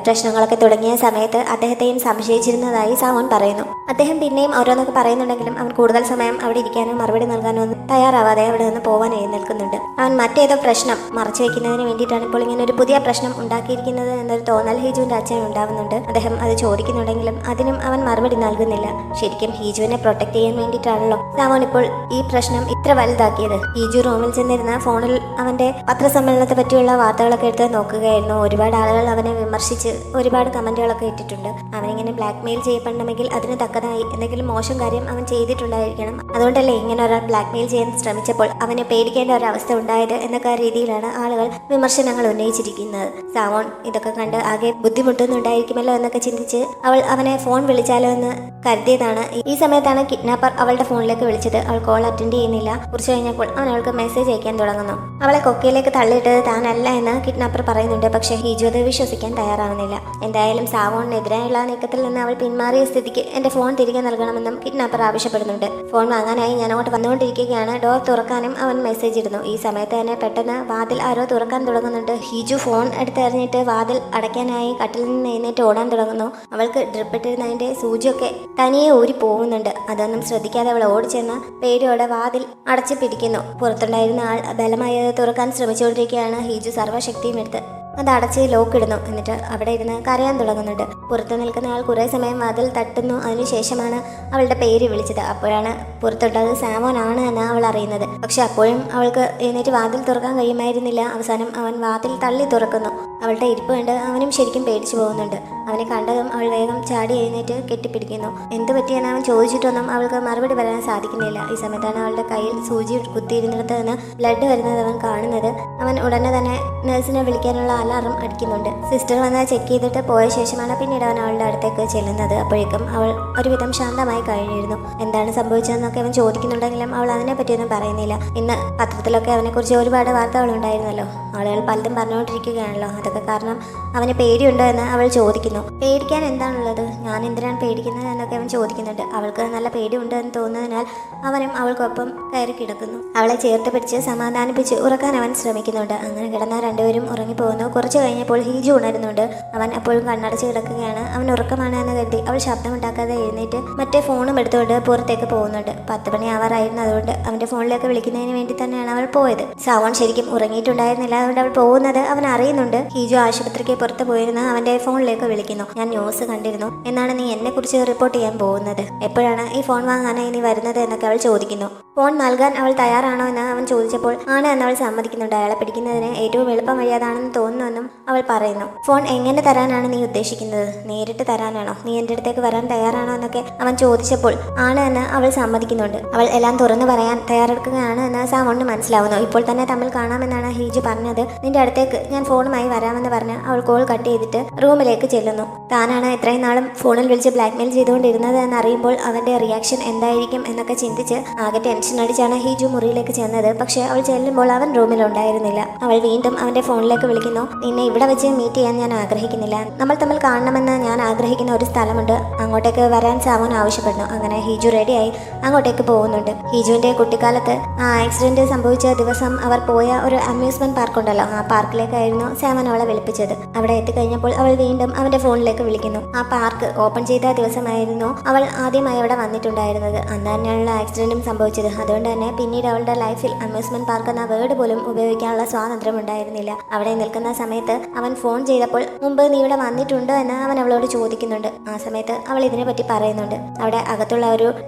പ്രശ്നങ്ങളൊക്കെ തുടങ്ങിയ സമയത്ത് അദ്ദേഹത്തെയും സംശയിച്ചിരുന്നതായി സാമോൻ പറയുന്നു. അദ്ദേഹം പിന്നെയും ഓരോന്നൊക്കെ പറയുന്നുണ്ടെങ്കിലും അവൻ കൂടുതൽ സമയം അവിടെ ഇരിക്കാനോ മറുപടി നൽകാനോ ഒന്നും തയ്യാറാവാതെ അവിടെ നിന്ന് പോകാൻ എഴുന്നേൽക്കുന്നുണ്ട്. അവൻ മറ്റേതോ പ്രശ്നം മറച്ചു വെക്കുന്നതിന് വേണ്ടിയിട്ടാണ് ഇപ്പോൾ ഇങ്ങനെ ഒരു പുതിയ പ്രശ്നം ഉണ്ടാക്കിയിരിക്കുന്നത് എന്നൊരു തോന്നൽ ഹീജുവിന്റെ അച്ഛൻ ഉണ്ടാവുന്നുണ്ട്. അദ്ദേഹം അത് ചോദിക്കുന്നുണ്ടെങ്കിലും അതിനും അവൻ മറുപടി നൽകുന്നില്ല. ശരിക്കും ഹീജുവിനെ പ്രൊട്ടക്ട് ചെയ്യാൻ വേണ്ടിയിട്ടാണല്ലോ സാമോൻ ഇപ്പോൾ ഈ പ്രശ്നം ഇത്ര വലുതാക്കിയത്. ഹീജു റൂമിൽ ചെന്നിരുന്ന ഫോണിൽ അവന്റെ പത്രസമ്മേളനത്തെ പറ്റിയുള്ള വാർത്തകളൊക്കെ എടുത്ത് നോക്കുകയായിരുന്നു. ഒരുപാട് ആളുകൾ അവനെ വിമർശിച്ച് ഒരുപാട് കമന്റുകളൊക്കെ ഇട്ടിട്ടുണ്ട്. അവനിങ്ങനെ ബ്ലാക്ക്മെയിൽ ചെയ്യപ്പെടണമെങ്കിൽ അതിന് തക്കതായി എന്തെങ്കിലും മോശം കാര്യം അവൻ ചെയ്തിട്ടുണ്ടായിരിക്കണം. അതുകൊണ്ടല്ലേ ഇങ്ങനെ ഒരാൾ ബ്ലാക്ക്മെയിൽ ചെയ്യാൻ ശ്രമിച്ചപ്പോൾ അവനെ പേടിക്കേണ്ട ഒരവസ്ഥ ഉണ്ടായത് എന്നൊക്കെ രീതിയിലാണ് ആളുകൾ വിമർശനങ്ങൾ ഉന്നയിച്ചിരിക്കുന്നത്. സാമോൺ ഇതൊക്കെ കണ്ട് ആകെ ബുദ്ധിമുട്ടുന്നുണ്ടായിരിക്കുമല്ലോ എന്നൊക്കെ ചിന്തിച്ച് അവൾ അവനെ ഫോൺ വിളിച്ചാലോ എന്ന് കരുതിയതാണ്. ഈ സമയത്താണ് കിഡ്നാപ്പർ അവളുടെ ഫോണിലേക്ക് വിളിച്ചത്. അവൾ കോൾ അറ്റൻഡ് ചെയ്യുന്നില്ല. കുറച്ച് കഴിഞ്ഞപ്പോൾ അവൻ അവൾക്ക് മെസ്സേജ് അയക്കാൻ തുടങ്ങുന്നു. അവളെ കൊക്കയിലേക്ക് തള്ളിയിട്ടത് താനല്ല എന്ന് കിഡ്നാപ്പർ പറയുന്നുണ്ട്. പക്ഷേ ഹീജു അത് വിശ്വസിക്കാൻ തയ്യാറാവുന്നില്ല. എന്തായാലും സാവോണിനെതിരായുള്ള നീക്കത്തിൽ നിന്ന് അവൾ പിന്മാറിയ സ്ഥിതിക്ക് എന്റെ ഫോൺ തിരികെ നൽകണമെന്നും കിഡ്നാപ്പർ ആവശ്യപ്പെടുന്നുണ്ട്. ഫോൺ വാങ്ങാനായി ഞാൻ അങ്ങോട്ട് വന്നുകൊണ്ടിരിക്കുകയാണ്. ഡോർ തുറക്കാനും അവൻ മെസ്സേജ് ഇടുന്നു. ഈ സമയത്ത് തന്നെ പെട്ടെന്ന് വാതിൽ ആരോ തുറക്കാൻ തുടങ്ങുന്നുണ്ട്. ഹീജു ഫോൺ എടുത്തെറിഞ്ഞിട്ട് വാതിൽ അടയ്ക്കാനായി കട്ടിൽ നിന്ന് എഴുന്നേറ്റ് ഓടാൻ തുടങ്ങുന്നു. അവൾക്ക് ഡ്രിപ്പിട്ടിരുന്നതിന്റെ സൂചിയൊക്കെ തനിയെ ഊരി പോകുന്നുണ്ട്. അതൊന്നും ശ്രദ്ധിക്കാതെ അവൾ ഓടിച്ചെന്ന് പേടിയോടെ വാതിൽ അടച്ചു പിടിക്കുന്നു. പുറത്തുണ്ടായിരുന്ന ആൾ ബലമായി അത് തുറക്കാൻ ശ്രമിച്ചുകൊണ്ടിരിക്കുകയാണ്. ഹീജു സർവ്വശക്തിയും എടുത്ത് അത് അടച്ച് ലോക്ക് ഇടുന്നു. എന്നിട്ട് അവിടെ ഇരുന്ന് കരയാൻ തുടങ്ങുന്നുണ്ട്. പുറത്തു നിൽക്കുന്ന ആൾ കുറേ സമയം വാതിൽ തട്ടുന്നു. അതിനുശേഷമാണ് അവളുടെ പേര് വിളിച്ചത്. അപ്പോഴാണ് പുറത്തുണ്ടത് സാമോൻ ആണ് എന്ന് അവൾ അറിയുന്നത്. പക്ഷെ അപ്പോഴും അവൾക്ക് എഴുന്നേറ്റ് വാതിൽ തുറക്കാൻ കഴിയുമായിരുന്നില്ല. അവസാനം അവൻ വാതിൽ തള്ളി തുറക്കുന്നു. അവളുടെ ഇരിപ്പ് കണ്ട് അവനും ശരിക്കും പേടിച്ചു പോകുന്നുണ്ട്. അവനെ കണ്ടതും അവൾ വേഗം ചാടി എഴുന്നേറ്റ് കെട്ടിപ്പിടിക്കുന്നു. എന്ത് പറ്റിയെന്ന് അവൻ ചോദിച്ചിട്ടൊന്നും അവൾക്ക് മറുപടി പറയാൻ സാധിക്കുന്നില്ല. ഈ സമയത്താണ് അവളുടെ കയ്യിൽ സൂചി കുത്തിയിരുന്നിടത്ത് നിന്ന് ബ്ലഡ് വരുന്നത് അവൻ കാണുന്നത്. അവൻ ഉടനെ തന്നെ നഴ്സിനെ വിളിക്കാനുള്ള അലാറം അടിക്കുന്നുണ്ട്. സിസ്റ്റർ വന്ന് ചെക്ക് ചെയ്തിട്ട് പോയ ശേഷമാണ് പിന്നീട് അവൻ അവളുടെ അടുത്തേക്ക് ചെല്ലുന്നത്. അപ്പോഴേക്കും അവൾ ഒരുവിധം ശാന്തമായി കഴിഞ്ഞിരുന്നു. എന്താണ് സംഭവിച്ചതെന്നൊക്കെ അവൻ ചോദിക്കുന്നുണ്ടെങ്കിലും അവൾ അതിനെ പറ്റിയൊന്നും പറയുന്നില്ല. ഇന്ന് പത്രത്തിലൊക്കെ അവനെക്കുറിച്ച് ഒരുപാട് വാർത്തകൾ ഉണ്ടായിരുന്നല്ലോ. ആളുകൾ പലതും പറഞ്ഞുകൊണ്ടിരിക്കുകയാണല്ലോ. അതൊക്കെ കാരണം അവന് പേടിയുണ്ടോ എന്ന് അവൾ ചോദിക്കുന്നു. പേടിക്കാൻ എന്താണുള്ളത്, ഞാൻ എന്തിനാണ് പേടിക്കുന്നത് എന്നൊക്കെ അവൻ ചോദിക്കുന്നുണ്ട്. അവൾക്ക് നല്ല പേടിയുണ്ട് എന്ന് തോന്നുന്നതിനാൽ അവനും അവൾക്കൊപ്പം കയറി കിടക്കുന്നു. അവളെ ചേർത്ത് പിടിച്ച് സമാധാനിപ്പിച്ച് ഉറക്കാൻ അവൻ ശ്രമിക്കുന്നുണ്ട്. അങ്ങനെ കിടന്ന രണ്ടുപേരും ഉറങ്ങിപ്പോകുന്നു. കുറച്ച് കഴിഞ്ഞപ്പോൾ ഹീജു ഉണരുന്നുണ്ട്. അവൻ അപ്പോഴും കണ്ണടച്ച് കിടക്കുകയാണ്. അവൻ ഉറക്കമാണ് എന്ന് കരുതി അവൾ ശബ്ദമുണ്ടാക്കാതെ എഴുന്നേറ്റ് മറ്റേ ഫോണും എടുത്തുകൊണ്ട് പുറത്തേക്ക് പോകുന്നുണ്ട്. 10 മണി ആവാറായിരുന്നു. അതുകൊണ്ട് അവന്റെ ഫോണിലേക്ക് വിളിക്കുന്നതിന് വേണ്ടി തന്നെയാണ് അവൾ പോയത്. സാവോൺ ശരിക്കും ഉറങ്ങിയിട്ടുണ്ടായിരുന്നില്ല. അതുകൊണ്ട് അവൾ പോകുന്നത് അവൻ അറിയുന്നുണ്ട്. ഹീജു ആശുപത്രിക്ക് പുറത്ത് പോയിരുന്ന അവന്റെ ഫോണിലേക്ക് വിളിക്കുന്നു. ഞാൻ ന്യൂസ് കണ്ടിരുന്നു. എന്നാണ് നീ എന്നെ കുറിച്ച് റിപ്പോർട്ട് ചെയ്യാൻ പോകുന്നത്? എപ്പോഴാണ് ഈ ഫോൺ വാങ്ങാനായി നീ വരുന്നത് എന്നൊക്കെ അവൾ ചോദിക്കുന്നു. ഫോൺ നൽകാൻ അവൾ തയ്യാറാണോ എന്ന് അവൻ ചോദിച്ചപ്പോൾ ആണ് എന്ന് അവൾ സമ്മതിക്കുന്നുണ്ട്. അയാളെ പിടിക്കുന്നതിന് ഏറ്റവും എളുപ്പം വഴി അതാണെന്ന് തോന്നുന്നുവെന്നും അവൾ പറയുന്നു. ഫോൺ എങ്ങനെ തരാനാണ് നീ ഉദ്ദേശിക്കുന്നത്? നേരിട്ട് തരാനാണോ? നീ എൻ്റെ അടുത്തേക്ക് വരാൻ തയ്യാറാണോ എന്നൊക്കെ അവൻ ചോദിച്ചപ്പോൾ ആണ് എന്ന് അവൾ സമ്മതിക്കുന്നുണ്ട്. അവൾ എല്ലാം തുറന്നു പറയാൻ തയ്യാറെടുക്കുകയാണ് എന്ന് സാവോണിന് മനസ്സിലാവുന്നു. ഇപ്പോൾ തന്നെ തമ്മിൽ കാണാമെന്നാണ് ഹീജു പറഞ്ഞത്. നിന്റെ അടുത്തേക്ക് ഞാൻ ഫോണുമായി വരാമെന്ന് പറഞ്ഞ് അവൾ കോൾ കട്ട് ചെയ്തിട്ട് റൂമിലേക്ക് ചെല്ലുന്നു. താനാണ് ഇത്രയും നാളും ഫോണിൽ വിളിച്ച് ബ്ലാക്ക്മെയിൽ ചെയ്തുകൊണ്ടിരുന്നത് എന്നറിയുമ്പോൾ അവന്റെ റിയാക്ഷൻ എന്തായിരിക്കും എന്നൊക്കെ ചിന്തിച്ച് ആകെ ടെൻഷൻ അടിച്ചാണ് ഹീജു മുറിയിലേക്ക് ചെന്നത്. പക്ഷെ അവൾ ചെല്ലുമ്പോൾ അവൻ റൂമിലുണ്ടായിരുന്നില്ല. അവൾ വീണ്ടും അവന്റെ ഫോണിലേക്ക് വിളിക്കുന്നു. നിന്നെ ഇവിടെ വെച്ച് മീറ്റ് ചെയ്യാൻ ഞാൻ ആഗ്രഹിക്കുന്നില്ല. നമ്മൾ തമ്മിൽ കാണണമെന്ന് ഞാൻ ആഗ്രഹിക്കുന്ന ഒരു സ്ഥലമുണ്ട്. അങ്ങോട്ടേക്ക് വരാൻ സാവോൻ ആവശ്യപ്പെടുന്നു. അങ്ങനെ ഹീജു റെഡിയായി അങ്ങോട്ടേക്ക് പോകുന്നുണ്ട്. ഹീജുവിന്റെ കുട്ടിക്കാലത്ത് ആ ആക്സിഡന്റ് സംഭവിച്ച ദിവസം അവർ പോയ ഒരു അമ്യൂസ്മെന്റ് പാർക്ക് ഉണ്ടല്ലോ, ആ പാർക്കിലേക്കായിരുന്നു സാവോൻ അവളെ വിളിപ്പിച്ചത്. അവിടെ എത്തിക്കഴിഞ്ഞപ്പോൾ അവൾ വീണ്ടും അവന്റെ ഫോണിലേക്ക് വിളിക്കുന്നു. ആ പാർക്ക് ഓപ്പൺ ചെയ്ത ദിവസമായിരുന്നു അവൾ ആദ്യമായി അവിടെ വന്നിട്ടുണ്ടായിരുന്നത്. അന്ന് തന്നെയുള്ള ആക്സിഡന്റും സംഭവിച്ചത്. അതുകൊണ്ട് തന്നെ പിന്നീട് അവളുടെ ലൈഫിൽ അമ്യൂസ്മെന്റ് പാർക്ക് എന്ന വേർഡ് പോലും ഉപയോഗിക്കാനുള്ള സ്വാതന്ത്ര്യം ഉണ്ടായിരുന്നില്ല. അവിടെ നിൽക്കുന്ന സമയത്ത് അവൻ ഫോൺ ചെയ്തപ്പോൾ മുമ്പ് നീ ഇവിടെ വന്നിട്ടുണ്ടോ എന്ന് അവൻ അവളോട് ചോദിക്കുന്നുണ്ട്. ആ സമയത്ത് അവൾ ഇതിനെപ്പറ്റി പറയുന്നുണ്ട്. അവിടെ അകത്തുള്ള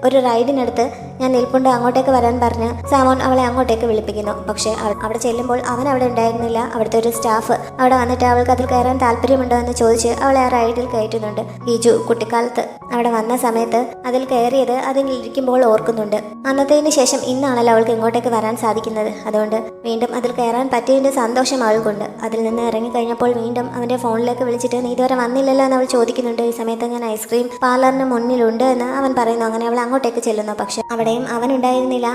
ഒരു റൈഡിനടുത്ത് ഞാൻ നിൽപ്പുണ്ട്, അങ്ങോട്ടേക്ക് വരാൻ പറഞ്ഞ് സാവോൺ അവളെ അങ്ങോട്ടേക്ക് വിളിപ്പിക്കുന്നു. പക്ഷെ അവിടെ ചെല്ലുമ്പോൾ അവൻ അവിടെ ഉണ്ടായിരുന്നില്ല. അവിടുത്തെ ഒരു സ്റ്റാഫ് അവിടെ വന്നിട്ട് അവൾക്ക് അതിൽ കയറാൻ താല്പര്യമുണ്ടോ എന്ന് ചോദിച്ച് അവളെ ആ റൈഡിൽ കയറ്റുന്നുണ്ട്. ഹീജു കുട്ടിക്കാലത്ത് അവിടെ വന്ന സമയത്ത് അതിൽ കയറിയത് അതിൽ ഇരിക്കുമ്പോൾ ഓർക്കുന്നുണ്ട്. അന്നത്തേന് ശേഷം ഇന്നാണല്ലോ അവൾക്ക് ഇങ്ങോട്ടേക്ക് വരാൻ സാധിക്കുന്നത്. അതുകൊണ്ട് വീണ്ടും അതിൽ കയറാൻ പറ്റിയതിന്റെ സന്തോഷം അവൾക്കുണ്ട്. അതിൽ നിന്ന് ഇറങ്ങിക്കഴിഞ്ഞപ്പോൾ വീണ്ടും അവന്റെ ഫോണിലേക്ക് വിളിച്ചിട്ട് നീ ഇതുവരെ വന്നില്ലല്ലോ എന്ന് അവൾ ചോദിക്കുന്നുണ്ട്. ഈ സമയത്ത് ഞാൻ ഐസ്ക്രീം പാർലറിന് മുന്നിലുണ്ട് എന്ന് അവൻ പറയുന്നു. അങ്ങനെ അവൾ അങ്ങോട്ടേക്ക് ചെല്ലുന്നു. പക്ഷെ അവിടെയും അവൻ ഉണ്ടായിരുന്നില്ല.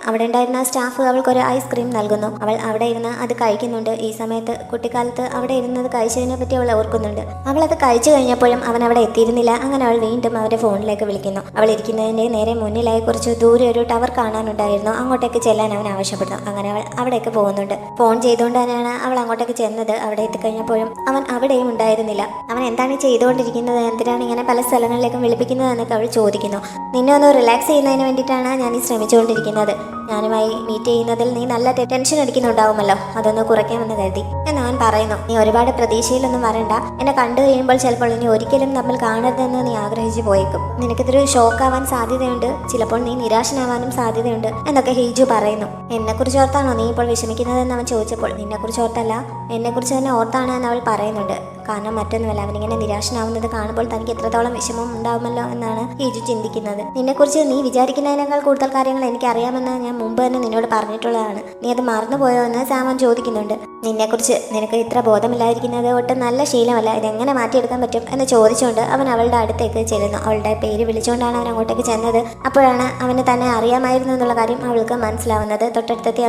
അവിടെ ഉണ്ടായിരുന്ന സ്റ്റാഫ് അവൾക്കൊരു ഐസ്ക്രീം നൽകുന്നു. അവൾ അവിടെ ഇരുന്ന് അത് കഴിക്കുന്നുണ്ട്. ഈ സമയത്ത് കുട്ടിക്കാലത്ത് അവിടെ ഇരുന്നത് കഴിച്ചതിനെ പറ്റി അവൾ ഓർക്കുന്നുണ്ട്. അവൾ അത് കഴിച്ചു കഴിഞ്ഞപ്പോഴും അവൻ അവിടെ എത്തിയിരുന്നില്ല. അങ്ങനെ അവൾ വീണ്ടും അവന്റെ ഫോണിലേക്ക് വിളിക്കുന്നു. അവൾ ഇരിക്കുന്നതിന്റെ നേരെ മുന്നിലായി കുറച്ച് ദൂരെ ഒരു ടവർ കാണാനുണ്ടായിരുന്നു. അങ്ങോട്ടേക്ക് ചെല്ലാൻ അവൻ ആവശ്യപ്പെടുന്നു. അങ്ങനെ അവൾ അവിടേക്ക് പോകുന്നുണ്ട്. ഫോൺ ചെയ്തുകൊണ്ട് തന്നെയാണ് അവൾ അങ്ങോട്ടേക്ക് ചെന്നത്. അവിടെ എത്തിക്കഴിഞ്ഞപ്പോഴും അവൻ അവിടെയും ഉണ്ടായിരുന്നില്ല. അവൻ എന്താണ് ചെയ്തുകൊണ്ടിരിക്കുന്നത്, എന്തിനാണ് ഇങ്ങനെ പല സ്ഥലങ്ങളിലേക്കും വിളിപ്പിക്കുന്നത് എന്നൊക്കെ അവൾ ചോദിക്കുന്നു. നിന്നെ ഒന്ന് റിലാക്സ് ചെയ്യുന്നതിന് വേണ്ടിയിട്ടാണ് ഞാൻ ഈ ശ്രമിച്ചുകൊണ്ടിരിക്കുന്നത്. ഞാനുമായി മീറ്റ് ചെയ്യുന്നതിൽ നീ നല്ല ടെൻഷൻ അടിക്കുന്നുണ്ടാവുമല്ലോ, അതൊന്ന് കുറയ്ക്കാമെന്ന് കരുതി എന്ന് അവൻ പറയുന്നു. നീ ഒരുപാട് പ്രതീക്ഷയിലൊന്നും വരണ്ട. എന്നെ കണ്ടു കഴിയുമ്പോൾ ചിലപ്പോൾ ഇനി ഒരിക്കലും തമ്മിൽ കാണരുതെന്ന് നീ ആഗ്രഹിച്ചു പോയേക്കും. നിനക്കിതൊരു ഷോക്കാവാൻ സാധ്യതയുണ്ട്. ചിലപ്പോൾ നീ നിരാശനാവാനും സാധ്യതയുണ്ട് എന്നൊക്കെ ഹീജു പറയുന്നു. എന്നെക്കുറിച്ച് ഓർത്താണോ നീ ഇപ്പോൾ വിഷമിക്കുന്നതെന്ന് അവൻ ചോദിച്ചപ്പോൾ നിന്നെക്കുറിച്ച് ഓർത്തല്ല, എന്നെക്കുറിച്ച് തന്നെ ഓർത്താണ് എന്ന് അവൾ പറയുന്നുണ്ട്. കാരണം മറ്റൊന്നുമല്ല, അവനിങ്ങനെ നിരാശനാവുന്നത് കാണുമ്പോൾ തനിക്ക് എത്രത്തോളം വിഷമം ഉണ്ടാവുമല്ലോ എന്നാണ് ഹീജു ചിന്തിക്കുന്നത്. നിന്നെക്കുറിച്ച് നീ വിചാരിക്കുന്നതിനേക്കാൾ കൂടുതൽ കാര്യങ്ങൾ എനിക്കറിയാമെന്ന് ഞാൻ മുമ്പ് തന്നെ നിന്നോട് പറഞ്ഞിട്ടുള്ളതാണ്. നീ അത് മറന്നുപോയോ എന്ന് സാമോൻ ചോദിക്കുന്നുണ്ട്. നിന്നെക്കുറിച്ച് നിനക്ക് ഇത്ര ബോധമില്ലാതിരിക്കുന്നത് ഒട്ടും നല്ല ശീലമല്ല, ഇതെങ്ങനെ മാറ്റിയെടുക്കാൻ പറ്റും എന്ന് ചോദിച്ചുകൊണ്ട് അവൻ അവളുടെ അടുത്തേക്ക് ചെല്ലുന്നു. അവളുടെ പേര് വിളിച്ചുകൊണ്ടാണ് അവൻ അങ്ങോട്ടേക്ക് ചെന്നത്. അപ്പോഴാണ് അവന് തന്നെ അറിയാമായിരുന്നു എന്നുള്ള കാര്യം അവൾക്ക് മനസ്സിലാവുന്നത്. തൊട്ടടുത്തെത്തി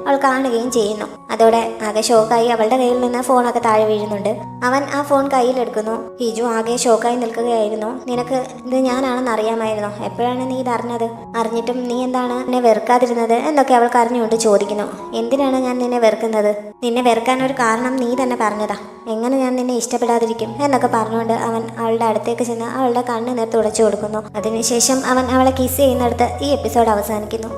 അവൾ കാണുകയും ചെയ്യുന്നു. അതോടെ ആകെ ഷോക്കായി അവളുടെ കയ്യിൽ നിന്ന് ഫോണൊക്കെ താഴെ വീഴുന്നുണ്ട്. അവൻ ആ ഫോൺ കയ്യിലെടുക്കുന്നു. ഹീജു ആകെ ഷോക്കായി നിൽക്കുകയായിരുന്നു. നിനക്ക് ഇത് ഞാനാണെന്ന് അറിയാമായിരുന്നോ? എപ്പോഴാണ് നീ ഇത് അറിഞ്ഞത്? അറിഞ്ഞിട്ടും നീ എന്താണ് എന്നെ വെറുക്കാതിരുന്നത് എന്നൊക്കെ അവൾ കരഞ്ഞുകൊണ്ട് ചോദിക്കുന്നു. എന്തിനാണ് ഞാൻ നിന്നെ വെറുക്കുന്നത്? നിന്നെ വെറുക്കാൻ ഒരു കാരണം നീ തന്നെ പറഞ്ഞതാ. എങ്ങനെ ഞാൻ നിന്നെ ഇഷ്ടപ്പെടാതിരിക്കും എന്നൊക്കെ പറഞ്ഞുകൊണ്ട് അവൻ അവളുടെ അടുത്തേക്ക് ചെന്ന് അവളുടെ കണ്ണ് നേർ തുടച്ചു കൊടുക്കുന്നു. അതിനുശേഷം അവൻ അവളെ കിസ് ചെയ്യുന്നിടത്ത് ഈ എപ്പിസോഡ് അവസാനിക്കുന്നു.